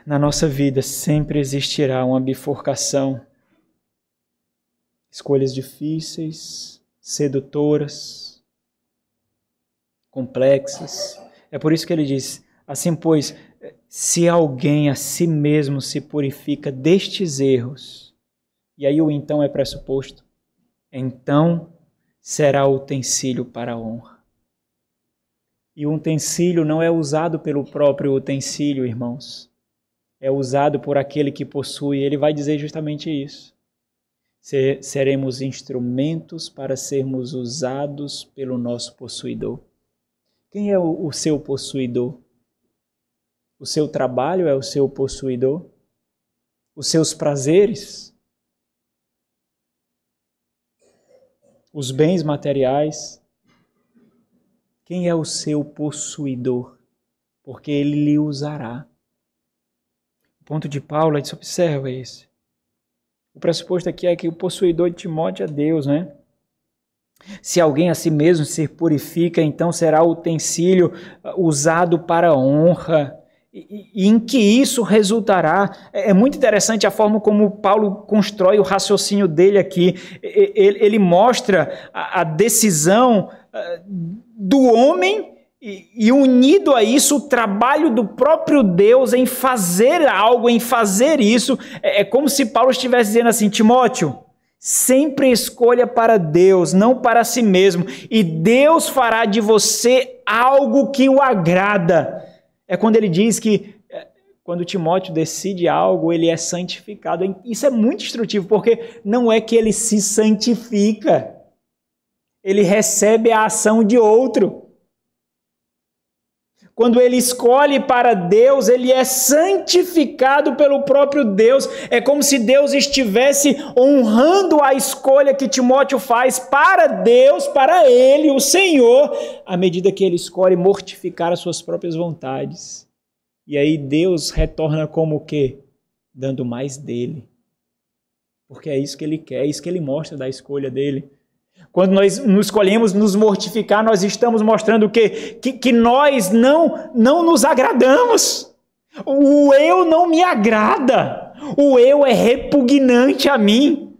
na nossa vida sempre existirá uma bifurcação. Escolhas difíceis, sedutoras, complexas. É por isso que ele diz, assim pois, se alguém a si mesmo se purifica destes erros, e aí o então é pressuposto, então será utensílio para a honra. E o utensílio não é usado pelo próprio utensílio, irmãos. É usado por aquele que possui. Ele vai dizer justamente isso. Seremos instrumentos para sermos usados pelo nosso possuidor. Quem é o seu possuidor? O seu trabalho é o seu possuidor? Os seus prazeres? Os bens materiais? Quem é o seu possuidor? Porque ele lhe usará. O ponto de Paulo, a gente observa esse. O pressuposto aqui é que o possuidor de Timóteo é Deus, né? Se alguém a si mesmo se purifica, então será utensílio usado para honra. E em que isso resultará? É muito interessante a forma como Paulo constrói o raciocínio dele aqui. Ele mostra a decisão do homem e unido a isso, o trabalho do próprio Deus em fazer algo, em fazer isso. É como se Paulo estivesse dizendo assim: Timóteo, sempre escolha para Deus, não para si mesmo, e Deus fará de você algo que o agrada. É quando ele diz que quando Timóteo decide algo, ele é santificado. Isso é muito instrutivo, porque não é que ele se santifica, ele recebe a ação de outro. Quando ele escolhe para Deus, ele é santificado pelo próprio Deus. É como se Deus estivesse honrando a escolha que Timóteo faz para Deus, para ele, o Senhor, à medida que ele escolhe mortificar as suas próprias vontades. E aí Deus retorna como o quê? Dando mais dele. Porque é isso que ele quer, é isso que ele mostra da escolha dele. Quando nós escolhemos nos mortificar, nós estamos mostrando o quê? Que nós não nos agradamos. O eu não me agrada. O eu é repugnante a mim.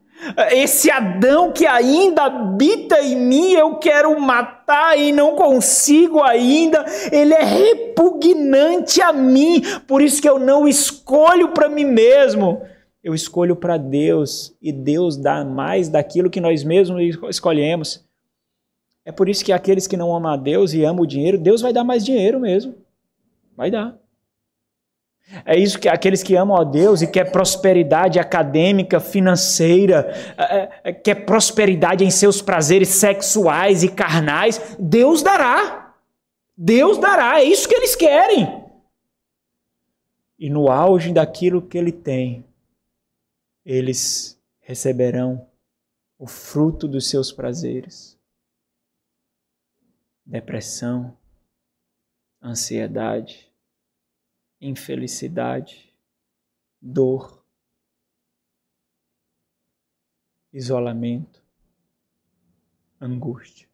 Esse Adão que ainda habita em mim, eu quero matar e não consigo ainda. Ele é repugnante a mim. Por isso que eu não escolho para mim mesmo. Eu escolho para Deus, e Deus dá mais daquilo que nós mesmos escolhemos. É por isso que aqueles que não amam a Deus e amam o dinheiro, Deus vai dar mais dinheiro mesmo. Vai dar. É isso que aqueles que amam a Deus e quer prosperidade acadêmica, financeira, quer prosperidade em seus prazeres sexuais e carnais, Deus dará. Deus dará, é isso que eles querem. E no auge daquilo que ele tem, eles receberão o fruto dos seus prazeres. Depressão, ansiedade, infelicidade, dor, isolamento, angústia.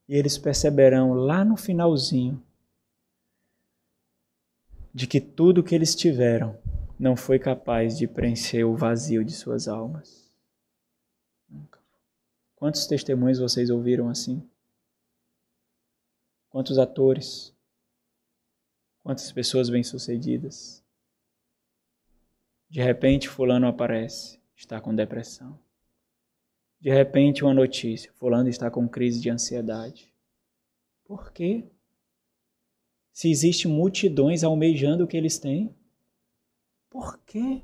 E eles perceberão lá no finalzinho de que tudo que eles tiveram não foi capaz de preencher o vazio de suas almas. Nunca. Quantos testemunhos vocês ouviram assim? Quantos atores? Quantas pessoas bem-sucedidas? De repente, fulano aparece, está com depressão. De repente, uma notícia, fulano está com crise de ansiedade. Por quê? Se existem multidões almejando o que eles têm, por quê?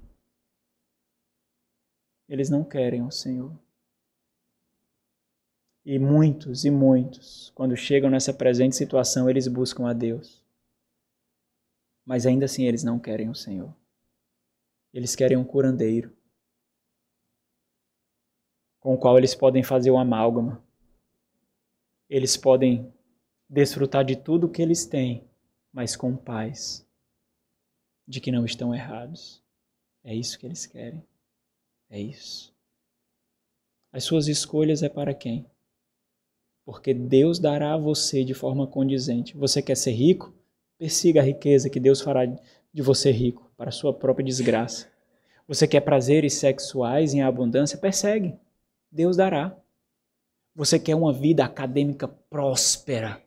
Eles não querem o Senhor. E muitos, quando chegam nessa presente situação, eles buscam a Deus. Mas ainda assim eles não querem o Senhor. Eles querem um curandeiro, com o qual eles podem fazer o amálgama. Eles podem desfrutar de tudo o que eles têm, mas com paz, de que não estão errados. É isso que eles querem. É isso. As suas escolhas é para quem? Porque Deus dará a você de forma condizente. Você quer ser rico? Persiga a riqueza que Deus fará de você rico, para a sua própria desgraça. Você quer prazeres sexuais em abundância? Persegue. Deus dará. Você quer uma vida acadêmica próspera,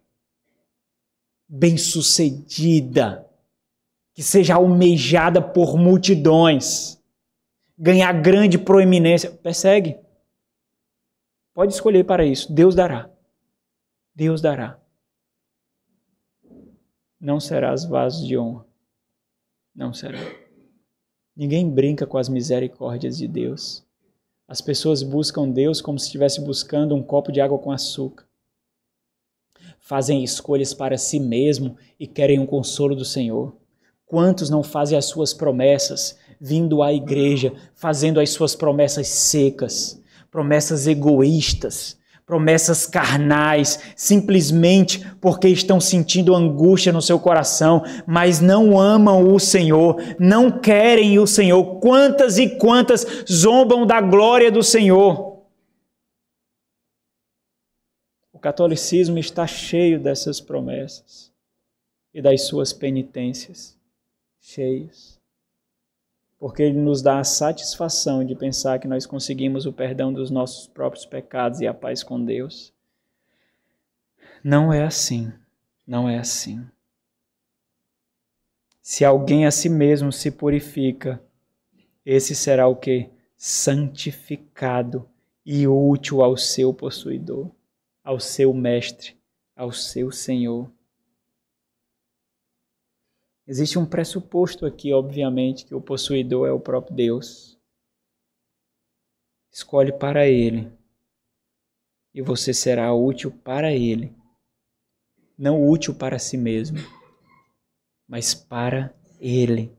bem-sucedida, que seja almejada por multidões, ganhar grande proeminência? Persegue. Pode escolher para isso. Deus dará. Deus dará. Não serás vaso de honra. Não será. Ninguém brinca com as misericórdias de Deus. As pessoas buscam Deus como se estivesse buscando um copo de água com açúcar. Fazem escolhas para si mesmo e querem um consolo do Senhor. Quantos não fazem as suas promessas, vindo à igreja, fazendo as suas promessas secas, promessas egoístas, promessas carnais, simplesmente porque estão sentindo angústia no seu coração, mas não amam o Senhor, não querem o Senhor. Quantas e quantas zombam da glória do Senhor? catolicismo está cheio dessas promessas e das suas penitências, cheias. Porque ele nos dá a satisfação de pensar que nós conseguimos o perdão dos nossos próprios pecados e a paz com Deus. Não é assim, não é assim. Se alguém a si mesmo se purifica, esse será o quê? Santificado e útil ao seu possuidor, ao seu mestre, ao seu Senhor. Existe um pressuposto aqui, obviamente, que o possuidor é o próprio Deus. Escolhe para Ele e você será útil para Ele. Não útil para si mesmo, mas para Ele.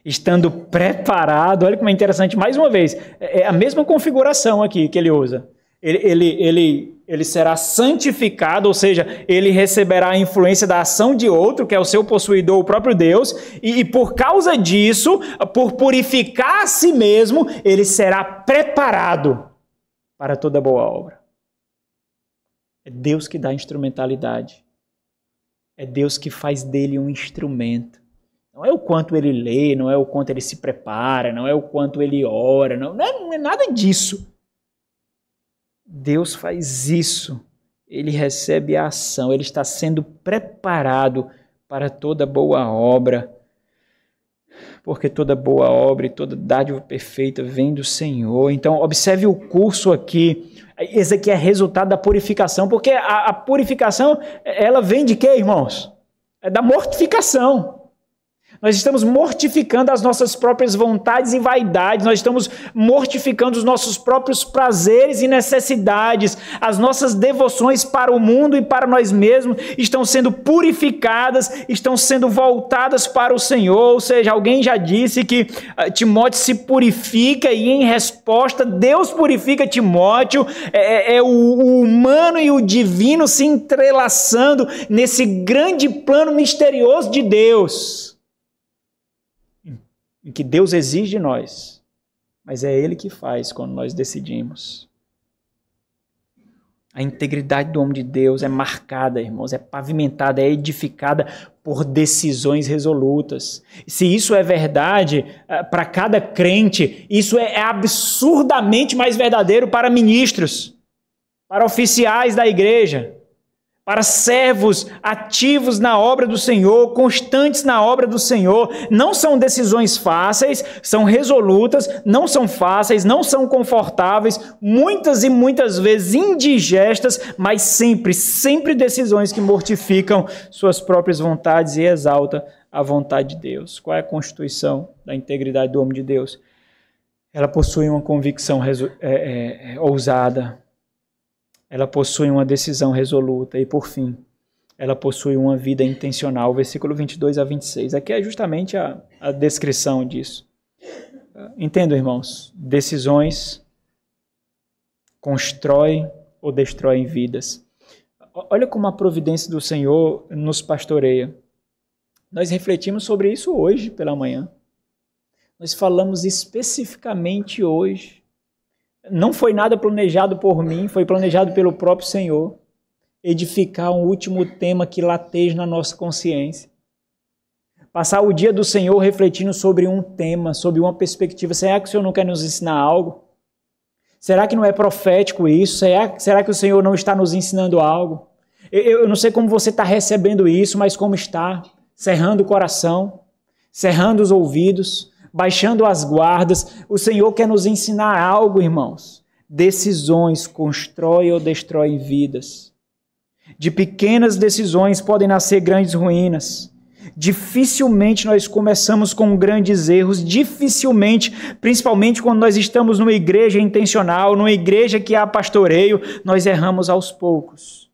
Estando preparado, olha como é interessante, mais uma vez, é a mesma configuração aqui que ele usa. Ele será santificado, ou seja, ele receberá a influência da ação de outro, que é o seu possuidor, o próprio Deus, e por causa disso, por purificar a si mesmo, ele será preparado para toda boa obra. É Deus que dá instrumentalidade. É Deus que faz dele um instrumento. Não é o quanto ele lê, não é o quanto ele se prepara, não é o quanto ele ora, não é nada disso. Deus faz isso. Ele recebe a ação, ele está sendo preparado para toda boa obra. Porque toda boa obra e toda dádiva perfeita vem do Senhor. Então, observe o curso aqui. Esse aqui é resultado da purificação, porque a purificação, ela vem de quê, irmãos? É da mortificação. Nós estamos mortificando as nossas próprias vontades e vaidades, nós estamos mortificando os nossos próprios prazeres e necessidades, as nossas devoções para o mundo e para nós mesmos estão sendo purificadas, estão sendo voltadas para o Senhor. Ou seja, alguém já disse que Timóteo se purifica e em resposta Deus purifica Timóteo, o humano e o divino se entrelaçando nesse grande plano misterioso de Deus, em que Deus exige de nós, mas é Ele que faz quando nós decidimos. A integridade do homem de Deus é marcada, irmãos, é pavimentada, é edificada por decisões resolutas. Se isso é verdade para cada crente, isso é absurdamente mais verdadeiro para ministros, para oficiais da igreja, para servos ativos na obra do Senhor, constantes na obra do Senhor. Não são decisões fáceis, são resolutas, não são fáceis, não são confortáveis, muitas e muitas vezes indigestas, mas sempre decisões que mortificam suas próprias vontades e exaltam a vontade de Deus. Qual é a constituição da integridade do homem de Deus? Ela possui uma convicção ousada. Ela possui uma decisão resoluta e, por fim, ela possui uma vida intencional. Versículo 22 a 26. Aqui é justamente a descrição disso. Entendo, irmãos? Decisões constroem ou destroem vidas. Olha como a providência do Senhor nos pastoreia. Nós refletimos sobre isso hoje pela manhã. Nós falamos especificamente hoje. Não foi nada planejado por mim, foi planejado pelo próprio Senhor. Edificar um último tema que lateja na nossa consciência. Passar o dia do Senhor refletindo sobre um tema, sobre uma perspectiva. Será que o Senhor não quer nos ensinar algo? Será que não é profético isso? Será que o Senhor não está nos ensinando algo? Eu não sei como você está recebendo isso, mas como está? Cerrando o coração, cerrando os ouvidos, baixando as guardas. O Senhor quer nos ensinar algo, irmãos. Decisões constroem ou destroem vidas. De pequenas decisões podem nascer grandes ruínas. Dificilmente nós começamos com grandes erros, dificilmente, principalmente quando nós estamos numa igreja intencional, numa igreja que há pastoreio, nós erramos aos poucos,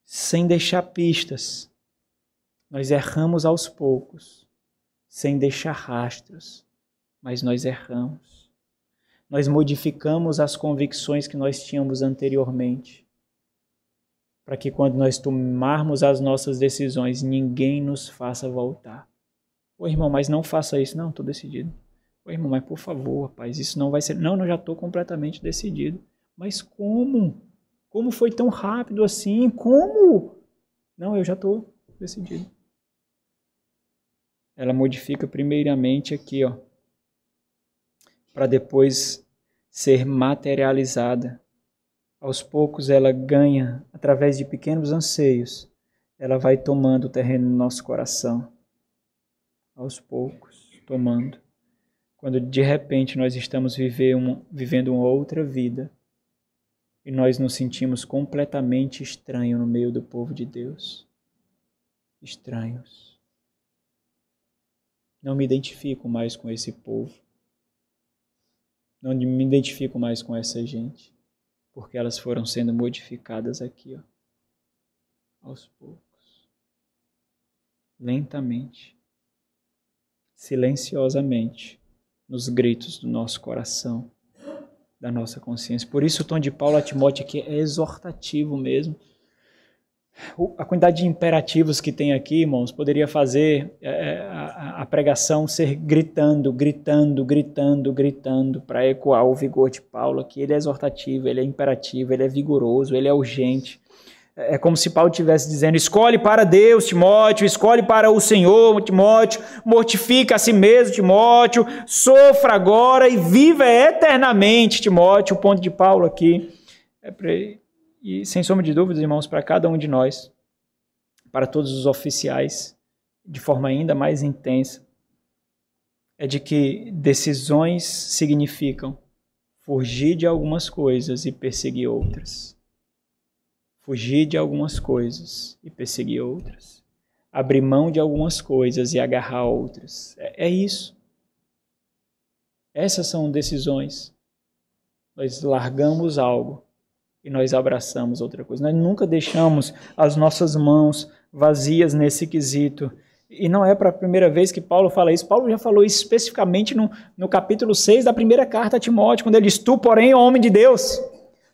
sem deixar pistas. Nós erramos aos poucos, sem deixar rastros, mas nós erramos. Nós modificamos as convicções que nós tínhamos anteriormente, para que quando nós tomarmos as nossas decisões, ninguém nos faça voltar. Ô irmão, mas não faça isso. Não, estou decidido. Ô irmão, mas por favor, rapaz, isso não vai ser... Não, eu já estou completamente decidido. Mas como? Como foi tão rápido assim? Como? Não, eu já estou decidido. Ela modifica primeiramente aqui, ó, para depois ser materializada. Aos poucos ela ganha, através de pequenos anseios, ela vai tomando o terreno no nosso coração. Aos poucos, tomando. Quando de repente nós estamos vivendo uma outra vida e nós nos sentimos completamente estranhos no meio do povo de Deus. Estranhos. Não me identifico mais com esse povo. Não me identifico mais com essa gente. Porque elas foram sendo modificadas aqui, ó, aos poucos. Lentamente. Silenciosamente. Nos gritos do nosso coração. Da nossa consciência. Por isso o tom de Paulo a Timóteo aqui é exortativo mesmo. A quantidade de imperativos que tem aqui, irmãos, poderia fazer a pregação ser gritando, gritando, gritando, gritando, para ecoar o vigor de Paulo aqui. Ele é exortativo, ele é imperativo, ele é vigoroso, ele é urgente. É como se Paulo estivesse dizendo, escolhe para Deus, Timóteo, escolhe para o Senhor, Timóteo, mortifica a si mesmo, Timóteo, sofra agora e viva eternamente, Timóteo. O ponto de Paulo aqui é para ele. E, sem sombra de dúvidas, irmãos, para cada um de nós, para todos os oficiais, de forma ainda mais intensa, é de que decisões significam fugir de algumas coisas e perseguir outras. Fugir de algumas coisas e perseguir outras. Abrir mão de algumas coisas e agarrar outras. É isso. Essas são decisões. Nós largamos algo e nós abraçamos outra coisa. Nós nunca deixamos as nossas mãos vazias nesse quesito. E não é para a primeira vez que Paulo fala isso. Paulo já falou isso especificamente no capítulo 6 da primeira carta a Timóteo, quando ele diz, tu, porém, homem de Deus,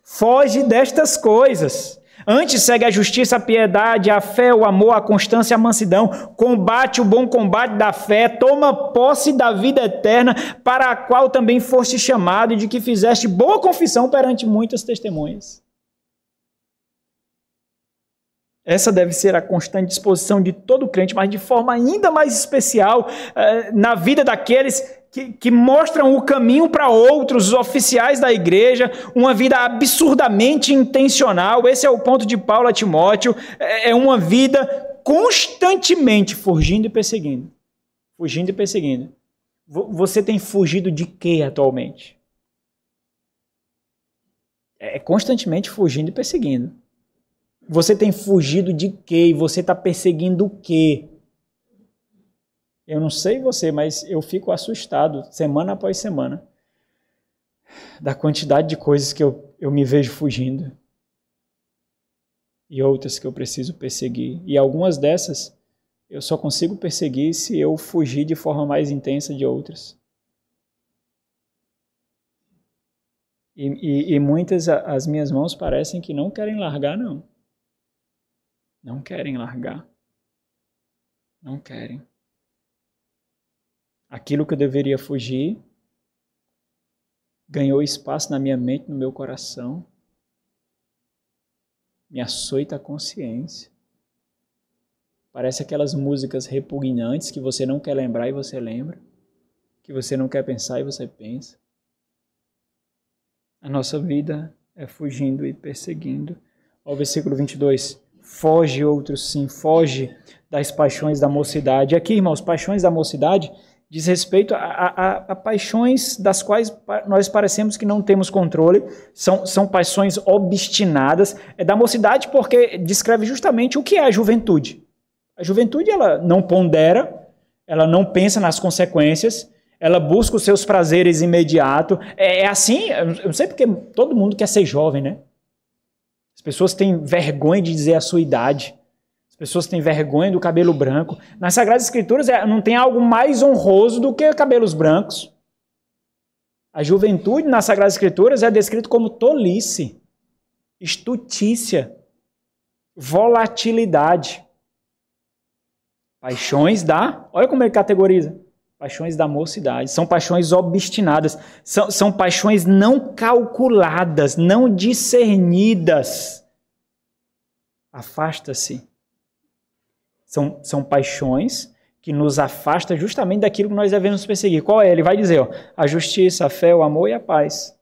foge destas coisas. Antes segue a justiça, a piedade, a fé, o amor, a constância, a mansidão. Combate o bom combate da fé, toma posse da vida eterna, para a qual também foste chamado e de que fizeste boa confissão perante muitas testemunhas. Essa deve ser a constante disposição de todo crente, mas de forma ainda mais especial na vida daqueles que mostram o caminho para outros, os oficiais da igreja, uma vida absurdamente intencional. Esse é o ponto de Paulo a Timóteo, é uma vida constantemente fugindo e perseguindo. Fugindo e perseguindo. Você tem fugido de quê atualmente? É constantemente fugindo e perseguindo. Você tem fugido de quê? E você está perseguindo o quê? Eu não sei você, mas eu fico assustado, semana após semana, da quantidade de coisas que eu me vejo fugindo. E outras que eu preciso perseguir. E algumas dessas eu só consigo perseguir se eu fugir de forma mais intensa de outras. E muitas, as minhas mãos parecem que não querem largar, não. Não querem largar. Não querem. Aquilo que eu deveria fugir ganhou espaço na minha mente, no meu coração. Me açoita a consciência. Parece aquelas músicas repugnantes que você não quer lembrar e você lembra. Que você não quer pensar e você pensa. A nossa vida é fugindo e perseguindo. Ao versículo 22. Foge, outros sim, foge das paixões da mocidade. Aqui, irmãos, paixões da mocidade diz respeito a paixões das quais nós parecemos que não temos controle, são paixões obstinadas. É da mocidade porque descreve justamente o que é a juventude. A juventude, ela não pondera, ela não pensa nas consequências, ela busca os seus prazeres imediatos. É assim, eu não sei porque todo mundo quer ser jovem, né? As pessoas têm vergonha de dizer a sua idade. As pessoas têm vergonha do cabelo branco. Nas Sagradas Escrituras não tem algo mais honroso do que cabelos brancos. A juventude nas Sagradas Escrituras é descrita como tolice, estutícia, volatilidade. Paixões da... Olha como ele categoriza. paixões da mocidade, são paixões obstinadas, são paixões não calculadas, não discernidas. Afasta-se. São paixões que nos afastam justamente daquilo que nós devemos perseguir. Qual é? Ele vai dizer, a justiça, a fé, o amor e a paz.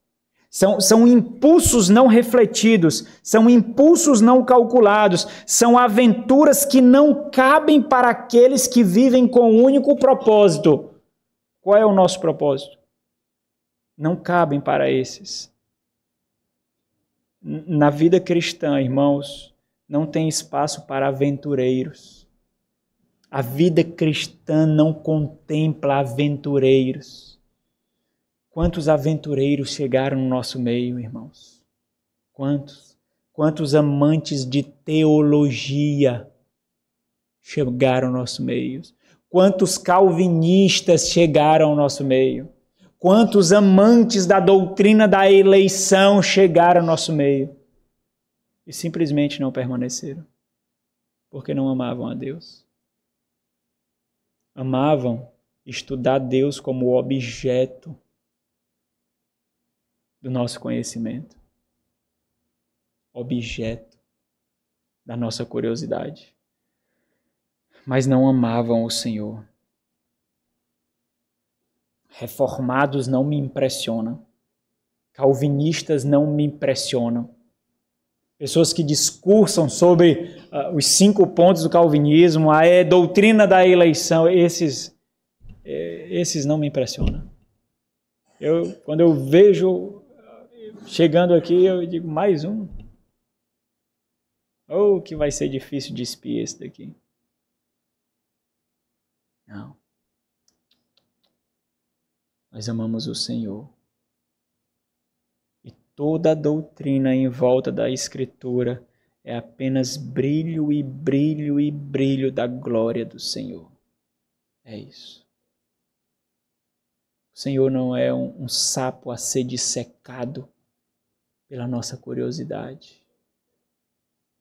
São impulsos não refletidos, são impulsos não calculados, são aventuras que não cabem para aqueles que vivem com um único propósito. Qual é o nosso propósito? Não cabem para esses. Na vida cristã, irmãos, não tem espaço para aventureiros. A vida cristã não contempla aventureiros. Quantos aventureiros chegaram no nosso meio, irmãos? Quantos? Quantos amantes de teologia chegaram ao nosso meio? Quantos calvinistas chegaram ao nosso meio? Quantos amantes da doutrina da eleição chegaram ao nosso meio? E simplesmente não permaneceram, porque não amavam a Deus. Amavam estudar Deus como objeto do nosso conhecimento, objeto da nossa curiosidade, mas não amavam o Senhor. Reformados não me impressionam, calvinistas não me impressionam, pessoas que discursam sobre os 5 pontos do calvinismo, a doutrina da eleição, esses não me impressionam. Quando eu vejo chegando aqui, eu digo, mais um. Oh, que vai ser difícil de espiar esse daqui. Não. Nós amamos o Senhor. E toda a doutrina em volta da Escritura é apenas brilho e brilho e brilho da glória do Senhor. É isso. O Senhor não é um sapo a ser dissecado pela nossa curiosidade.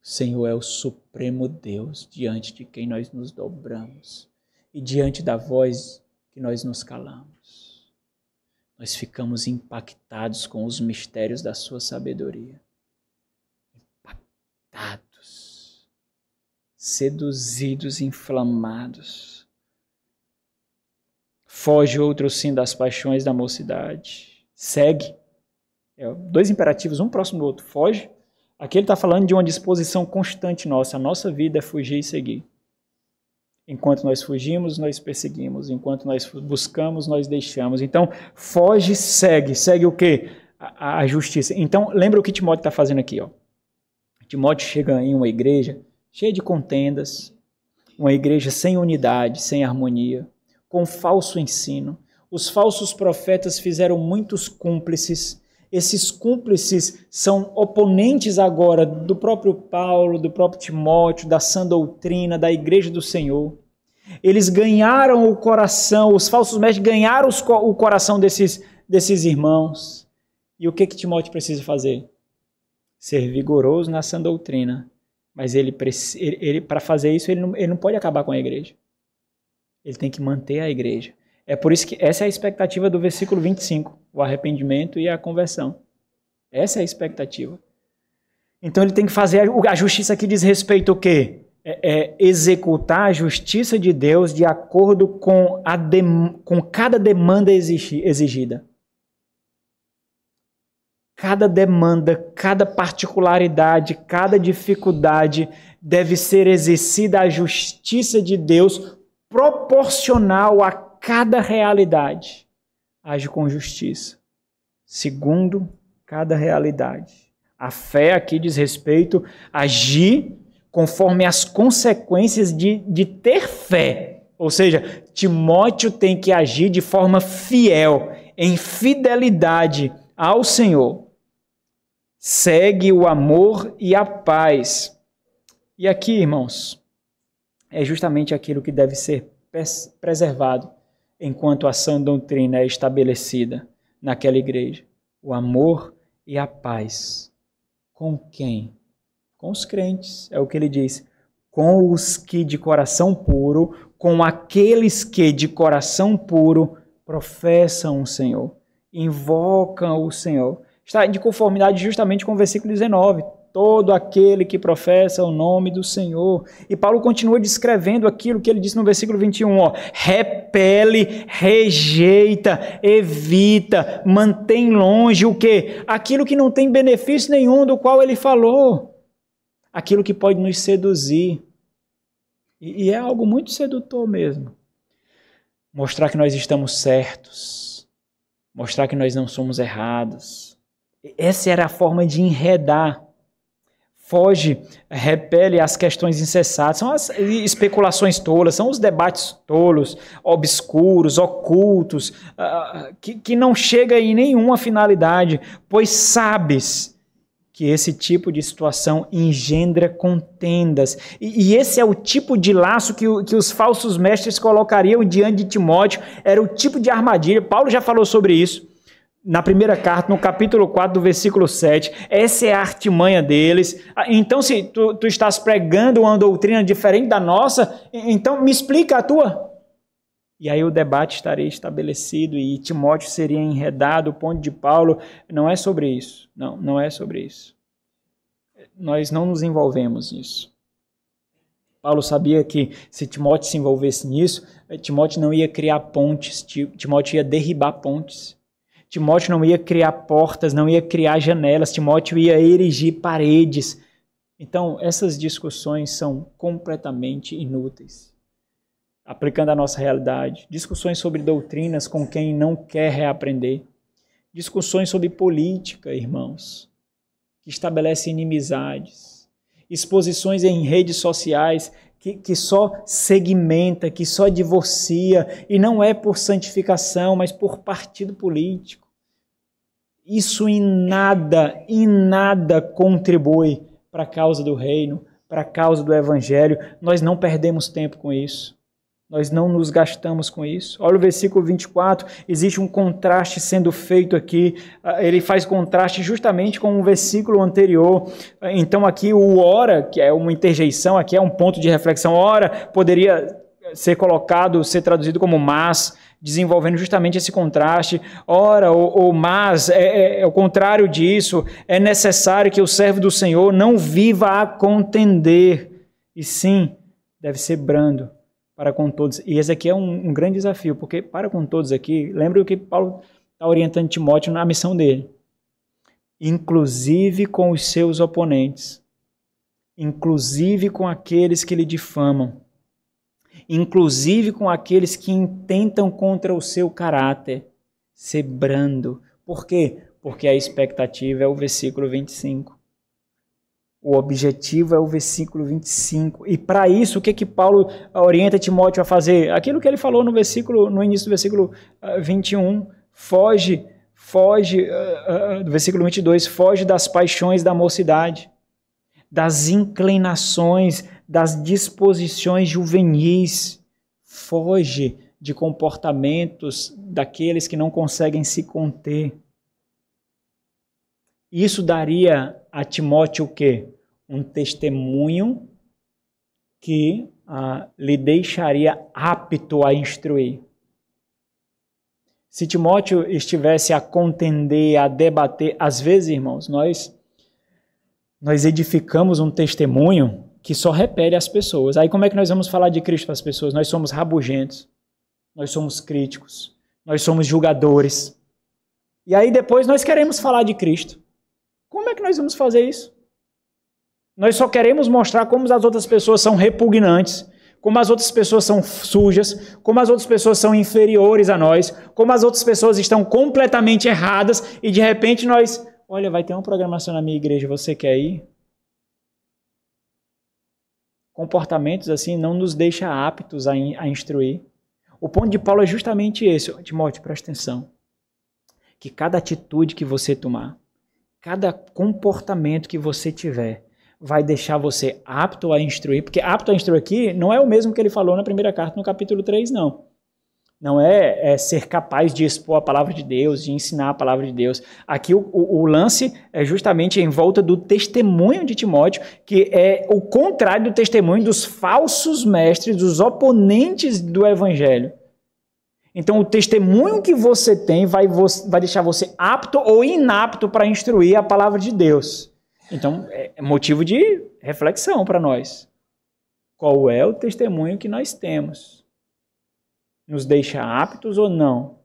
O Senhor é o supremo Deus diante de quem nós nos dobramos e diante da voz que nós nos calamos. Nós ficamos impactados com os mistérios da sua sabedoria. Impactados, seduzidos, inflamados. Foge outro sim das paixões da mocidade. Segue. 2 imperativos, um próximo do outro. Foge. Aqui ele está falando de uma disposição constante nossa. A nossa vida é fugir e seguir. Enquanto nós fugimos, nós perseguimos. Enquanto nós buscamos, nós deixamos. Então, foge, segue. Segue o quê? A justiça. Então, lembra o que Timóteo está fazendo aqui. Ó. Timóteo chega em uma igreja cheia de contendas, uma igreja sem unidade, sem harmonia, com falso ensino. Os falsos profetas fizeram muitos cúmplices. Esses cúmplices são oponentes agora do próprio Paulo, do próprio Timóteo, da sã doutrina, da igreja do Senhor. Eles ganharam o coração, os falsos mestres ganharam o coração desses irmãos. E o que Timóteo precisa fazer? Ser vigoroso na sã doutrina. Mas ele para fazer isso, ele não pode acabar com a igreja. Ele tem que manter a igreja. É por isso que essa é a expectativa do versículo 25, o arrependimento e a conversão. Essa é a expectativa. Então ele tem que fazer a justiça que diz respeito ao quê? Executar a justiça de Deus de acordo com cada demanda exigida. Cada demanda, cada particularidade, cada dificuldade deve ser exercida a justiça de Deus proporcional a cada realidade. Age com justiça, segundo cada realidade. A fé aqui diz respeito a agir conforme as consequências de ter fé. Ou seja, Timóteo tem que agir de forma fiel, em fidelidade ao Senhor. Segue o amor e a paz. E aqui, irmãos, é justamente aquilo que deve ser preservado enquanto a sã doutrina é estabelecida naquela igreja. O amor e a paz. Com quem? Com os crentes, é o que ele diz. com os que de coração puro, com aqueles que de coração puro professam o Senhor, invocam o Senhor. Está de conformidade justamente com o versículo 19. Todo aquele que professa o nome do Senhor. E Paulo continua descrevendo aquilo que ele disse no versículo 21. Repele, rejeita, evita, mantém longe o quê? Aquilo que não tem benefício nenhum do qual ele falou. Aquilo que pode nos seduzir. E é algo muito sedutor mesmo. Mostrar que nós estamos certos. Mostrar que nós não somos errados. Essa era a forma de enredar. Foge, repele as questões incessadas, são as especulações tolas, são os debates tolos, obscuros, ocultos, que não chega em nenhuma finalidade, pois sabes que esse tipo de situação engendra contendas. E esse é o tipo de laço que os falsos mestres colocariam diante de Timóteo, era o tipo de armadilha. Paulo já falou sobre isso. Na primeira carta, no capítulo 4, do versículo 7, essa é a artimanha deles. Então, se tu estás pregando uma doutrina diferente da nossa, então me explica a tua. E aí o debate estaria estabelecido e Timóteo seria enredado. O ponto de Paulo não é sobre isso. Não é sobre isso. Nós não nos envolvemos nisso. Paulo sabia que se Timóteo se envolvesse nisso, Timóteo não ia criar pontes, Timóteo ia derribar pontes. Timóteo não ia criar portas, não ia criar janelas, Timóteo ia erigir paredes. Então, essas discussões são completamente inúteis. Aplicando a nossa realidade. Discussões sobre doutrinas com quem não quer reaprender. Discussões sobre política, irmãos, que estabelecem inimizades. Exposições em redes sociais que só segmenta, que só divorcia, e não é por santificação, mas por partido político. Isso em nada contribui para a causa do reino, para a causa do evangelho. Nós não perdemos tempo com isso. Nós não nos gastamos com isso. Olha o versículo 24, existe um contraste sendo feito aqui. Ele faz contraste justamente com o versículo anterior. Então aqui o ora, que é uma interjeição, aqui é um ponto de reflexão. Ora poderia ser traduzido como mas, desenvolvendo justamente esse contraste. Ora, ou mas, é o contrário disso. É necessário que o servo do Senhor não viva a contender, e sim, deve ser brando para com todos. E esse aqui é um grande desafio, porque para com todos aqui, lembra o que Paulo está orientando Timóteo na missão dele. Inclusive com os seus oponentes, inclusive com aqueles que lhe difamam, inclusive com aqueles que intentam contra o seu caráter, ser brando. Por quê? Porque a expectativa é o versículo 25. O objetivo é o versículo 25. E para isso, o que Paulo orienta Timóteo a fazer? Aquilo que ele falou no início do versículo 21. Foge, do versículo 22, foge das paixões da mocidade, das inclinações, das disposições juvenis. Foge de comportamentos daqueles que não conseguem se conter. Isso daria a Timóteo o quê? Um testemunho que lhe deixaria apto a instruir. Se Timóteo estivesse a contender, a debater, às vezes, irmãos, nós edificamos um testemunho que só repele as pessoas. Aí como é que nós vamos falar de Cristo para as pessoas? Nós somos rabugentos, nós somos críticos, nós somos julgadores. E aí depois nós queremos falar de Cristo. Como é que nós vamos fazer isso? Nós só queremos mostrar como as outras pessoas são repugnantes, como as outras pessoas são sujas, como as outras pessoas são inferiores a nós, como as outras pessoas estão completamente erradas e de repente nós, olha, vai ter uma programação na minha igreja, você quer ir? Comportamentos assim não nos deixam aptos a instruir. O ponto de Paulo é justamente esse. Timóteo, presta atenção. Que cada atitude que você tomar, cada comportamento que você tiver, vai deixar você apto a instruir, porque apto a instruir aqui não é o mesmo que ele falou na primeira carta, no capítulo 3, não. Não é ser capaz de expor a palavra de Deus, de ensinar a palavra de Deus. Aqui o lance é justamente em volta do testemunho de Timóteo, que é o contrário do testemunho dos falsos mestres, dos oponentes do evangelho. Então o testemunho que você tem vai deixar você apto ou inapto para instruir a palavra de Deus. Então é motivo de reflexão para nós. Qual é o testemunho que nós temos? Nos deixa aptos ou não?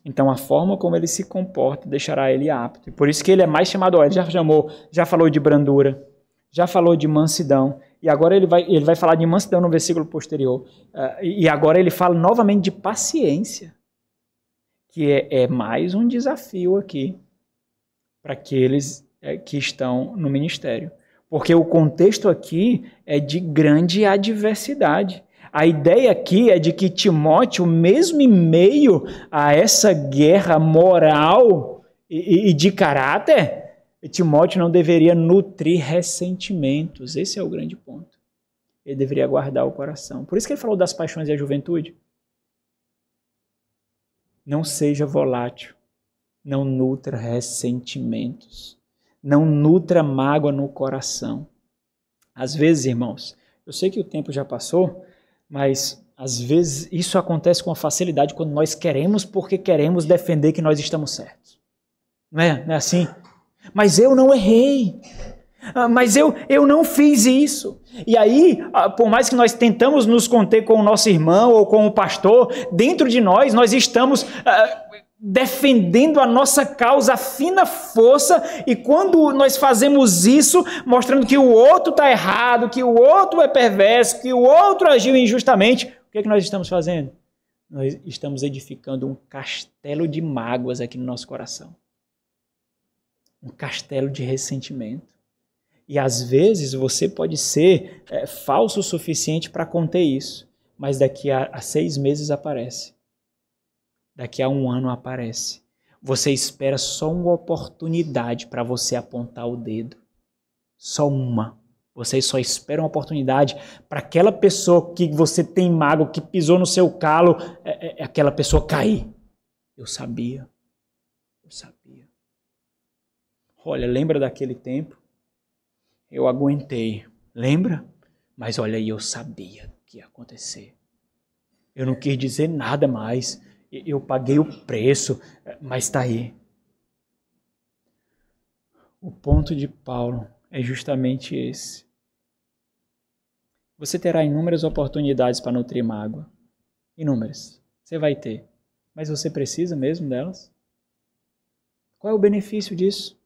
Então, a forma como ele se comporta deixará ele apto. E por isso que ele é mais chamado, ele já falou de brandura, já falou de mansidão, e agora ele vai falar de mansidão no versículo posterior. E agora ele fala novamente de paciência, que é mais um desafio aqui para aqueles que estão no ministério. Porque o contexto aqui é de grande adversidade. A ideia aqui é de que Timóteo, mesmo em meio a essa guerra moral e de caráter, Timóteo não deveria nutrir ressentimentos. Esse é o grande ponto. Ele deveria guardar o coração. Por isso que ele falou das paixões da juventude. Não seja volátil. Não nutra ressentimentos. Não nutra mágoa no coração. Às vezes, irmãos, eu sei que o tempo já passou, mas, às vezes, isso acontece com facilidade quando nós queremos porque queremos defender que nós estamos certos. Não é assim? Mas eu não errei. Mas eu não fiz isso. E aí, por mais que nós tentamos nos conter com o nosso irmão ou com o pastor, dentro de nós estamos defendendo a nossa causa a fina força, e quando nós fazemos isso, mostrando que o outro está errado, que o outro é perverso, que o outro agiu injustamente, o que é que nós estamos fazendo? Nós estamos edificando um castelo de mágoas aqui no nosso coração. Um castelo de ressentimento. E às vezes você pode ser falso o suficiente para conter isso, mas daqui a 6 meses aparece. Daqui a 1 ano aparece. Você espera só uma oportunidade para você apontar o dedo. Só uma. Você só espera uma oportunidade para aquela pessoa que você tem mágoa, que pisou no seu calo, aquela pessoa cair. Eu sabia. Olha, lembra daquele tempo? Eu aguentei. Lembra? Mas olha aí, eu sabia que ia acontecer. Eu não quis dizer nada mais. Eu paguei o preço, mas está aí. O ponto de Paulo é justamente esse. Você terá inúmeras oportunidades para nutrir mágoa. Inúmeras. Você vai ter. Mas você precisa mesmo delas? Qual é o benefício disso?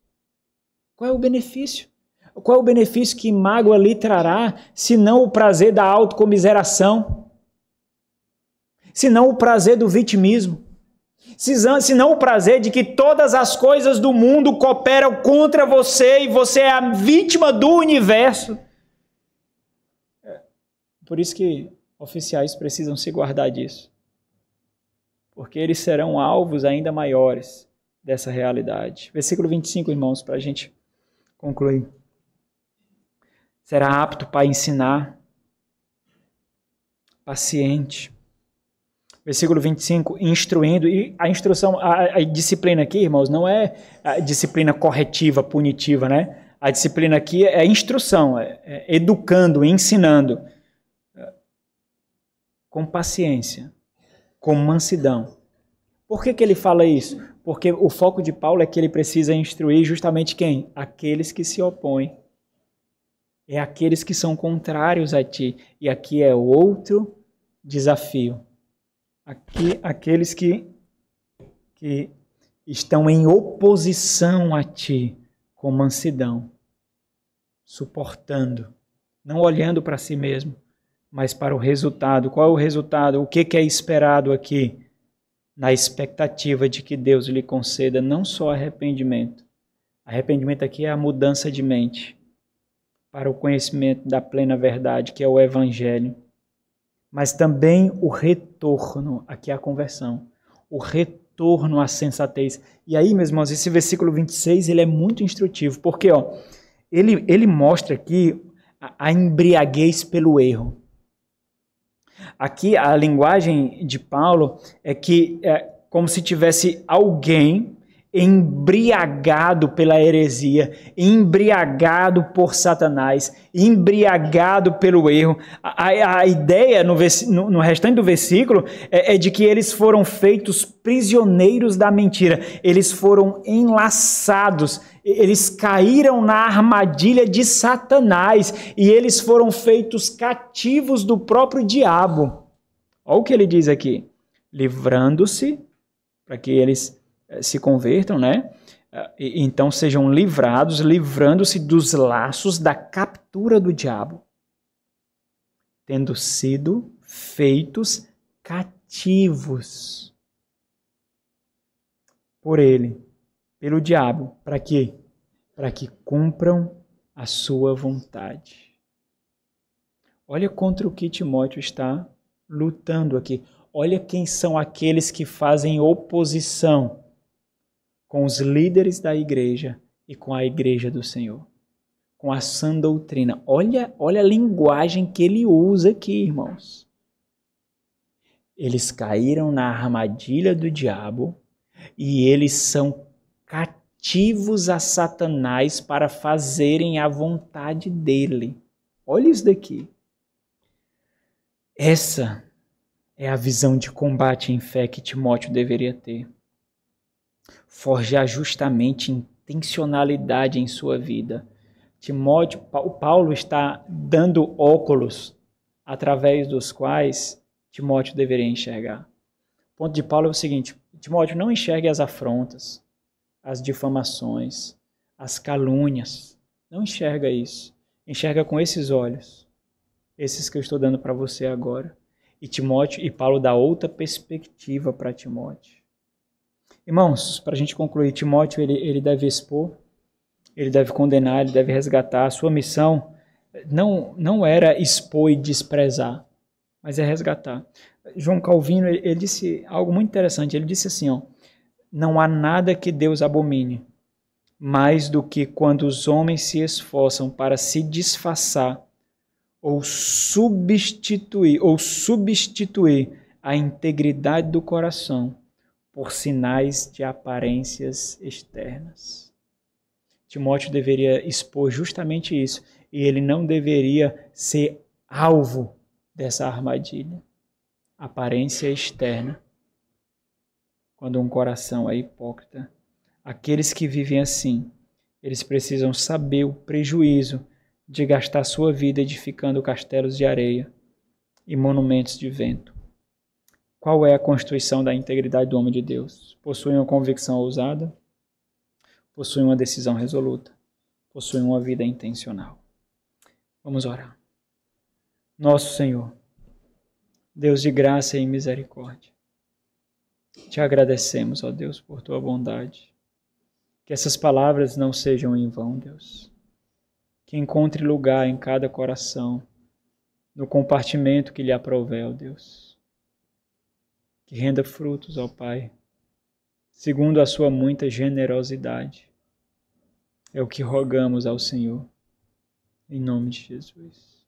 Qual é o benefício? Qual é o benefício que mágoa lhe trará, se não o prazer da autocomiseração? Se não o prazer do vitimismo? Se não o prazer de que todas as coisas do mundo cooperam contra você e você é a vítima do universo? Por isso que oficiais precisam se guardar disso. Porque eles serão alvos ainda maiores dessa realidade. Versículo 25, irmãos, para a gente concluir. Será apto para ensinar, paciente. Versículo 25, instruindo. E a instrução, a disciplina aqui, irmãos, não é a disciplina corretiva, punitiva, né? A disciplina aqui é instrução, é educando, ensinando. Com paciência, com mansidão. Por que ele fala isso? Porque o foco de Paulo é que ele precisa instruir justamente quem? Aqueles que se opõem. É aqueles que são contrários a ti. E aqui é outro desafio. Aqui, aqueles que estão em oposição a ti, com mansidão, suportando, não olhando para si mesmo, mas para o resultado. Qual é o resultado? O que é esperado aqui? Na expectativa de que Deus lhe conceda não só arrependimento. Arrependimento aqui é a mudança de mente para o conhecimento da plena verdade, que é o Evangelho. Mas também o retorno, aqui é a conversão, o retorno à sensatez. E aí, meus irmãos, esse versículo 26, ele é muito instrutivo, porque ele mostra aqui a embriaguez pelo erro. Aqui a linguagem de Paulo é que é como se tivesse alguém embriagado pela heresia, embriagado por Satanás, embriagado pelo erro. A ideia no restante do versículo é de que eles foram feitos prisioneiros da mentira, eles foram enlaçados, eles caíram na armadilha de Satanás e eles foram feitos cativos do próprio diabo. Olha o que ele diz aqui, livrando-se, para que eles se convertam, né? Então sejam livrados, livrando-se dos laços da captura do diabo, tendo sido feitos cativos por ele, pelo diabo. Para quê? Para que cumpram a sua vontade. Olha contra o que Timóteo está lutando aqui. Olha quem são aqueles que fazem oposição com os líderes da igreja e com a igreja do Senhor, com a sã doutrina. Olha a linguagem que ele usa aqui, irmãos. Eles caíram na armadilha do diabo e eles são cativos a Satanás para fazerem a vontade dele. Olha isso daqui. Essa é a visão de combate em fé que Timóteo deveria ter. Forjar justamente intencionalidade em sua vida. Paulo está dando óculos através dos quais Timóteo deveria enxergar. O ponto de Paulo é o seguinte: Timóteo, não enxergue as afrontas, as difamações, as calúnias. Não enxerga isso. Enxerga com esses olhos, esses que eu estou dando para você agora. E Paulo dá outra perspectiva para Timóteo. Irmãos, para a gente concluir, Timóteo ele deve expor, ele deve condenar, ele deve resgatar. A sua missão não era expor e desprezar, mas é resgatar. João Calvino ele disse algo muito interessante. Ele disse assim, ó, não há nada que Deus abomine mais do que quando os homens se esforçam para se disfarçar ou substituir a integridade do coração por sinais de aparências externas. Timóteo deveria expor justamente isso, e ele não deveria ser alvo dessa armadilha. Aparência externa, quando um coração é hipócrita. Aqueles que vivem assim, eles precisam saber o prejuízo de gastar sua vida edificando castelos de areia e monumentos de vento. Qual é a constituição da integridade do homem de Deus? Possui uma convicção ousada, possui uma decisão resoluta, possui uma vida intencional. Vamos orar. Nosso Senhor, Deus de graça e misericórdia, te agradecemos, ó Deus, por tua bondade. Que essas palavras não sejam em vão, Deus. Que encontre lugar em cada coração, no compartimento que lhe aprouver, ó Deus. Que renda frutos, ó Pai, segundo a sua muita generosidade. É o que rogamos ao Senhor, em nome de Jesus.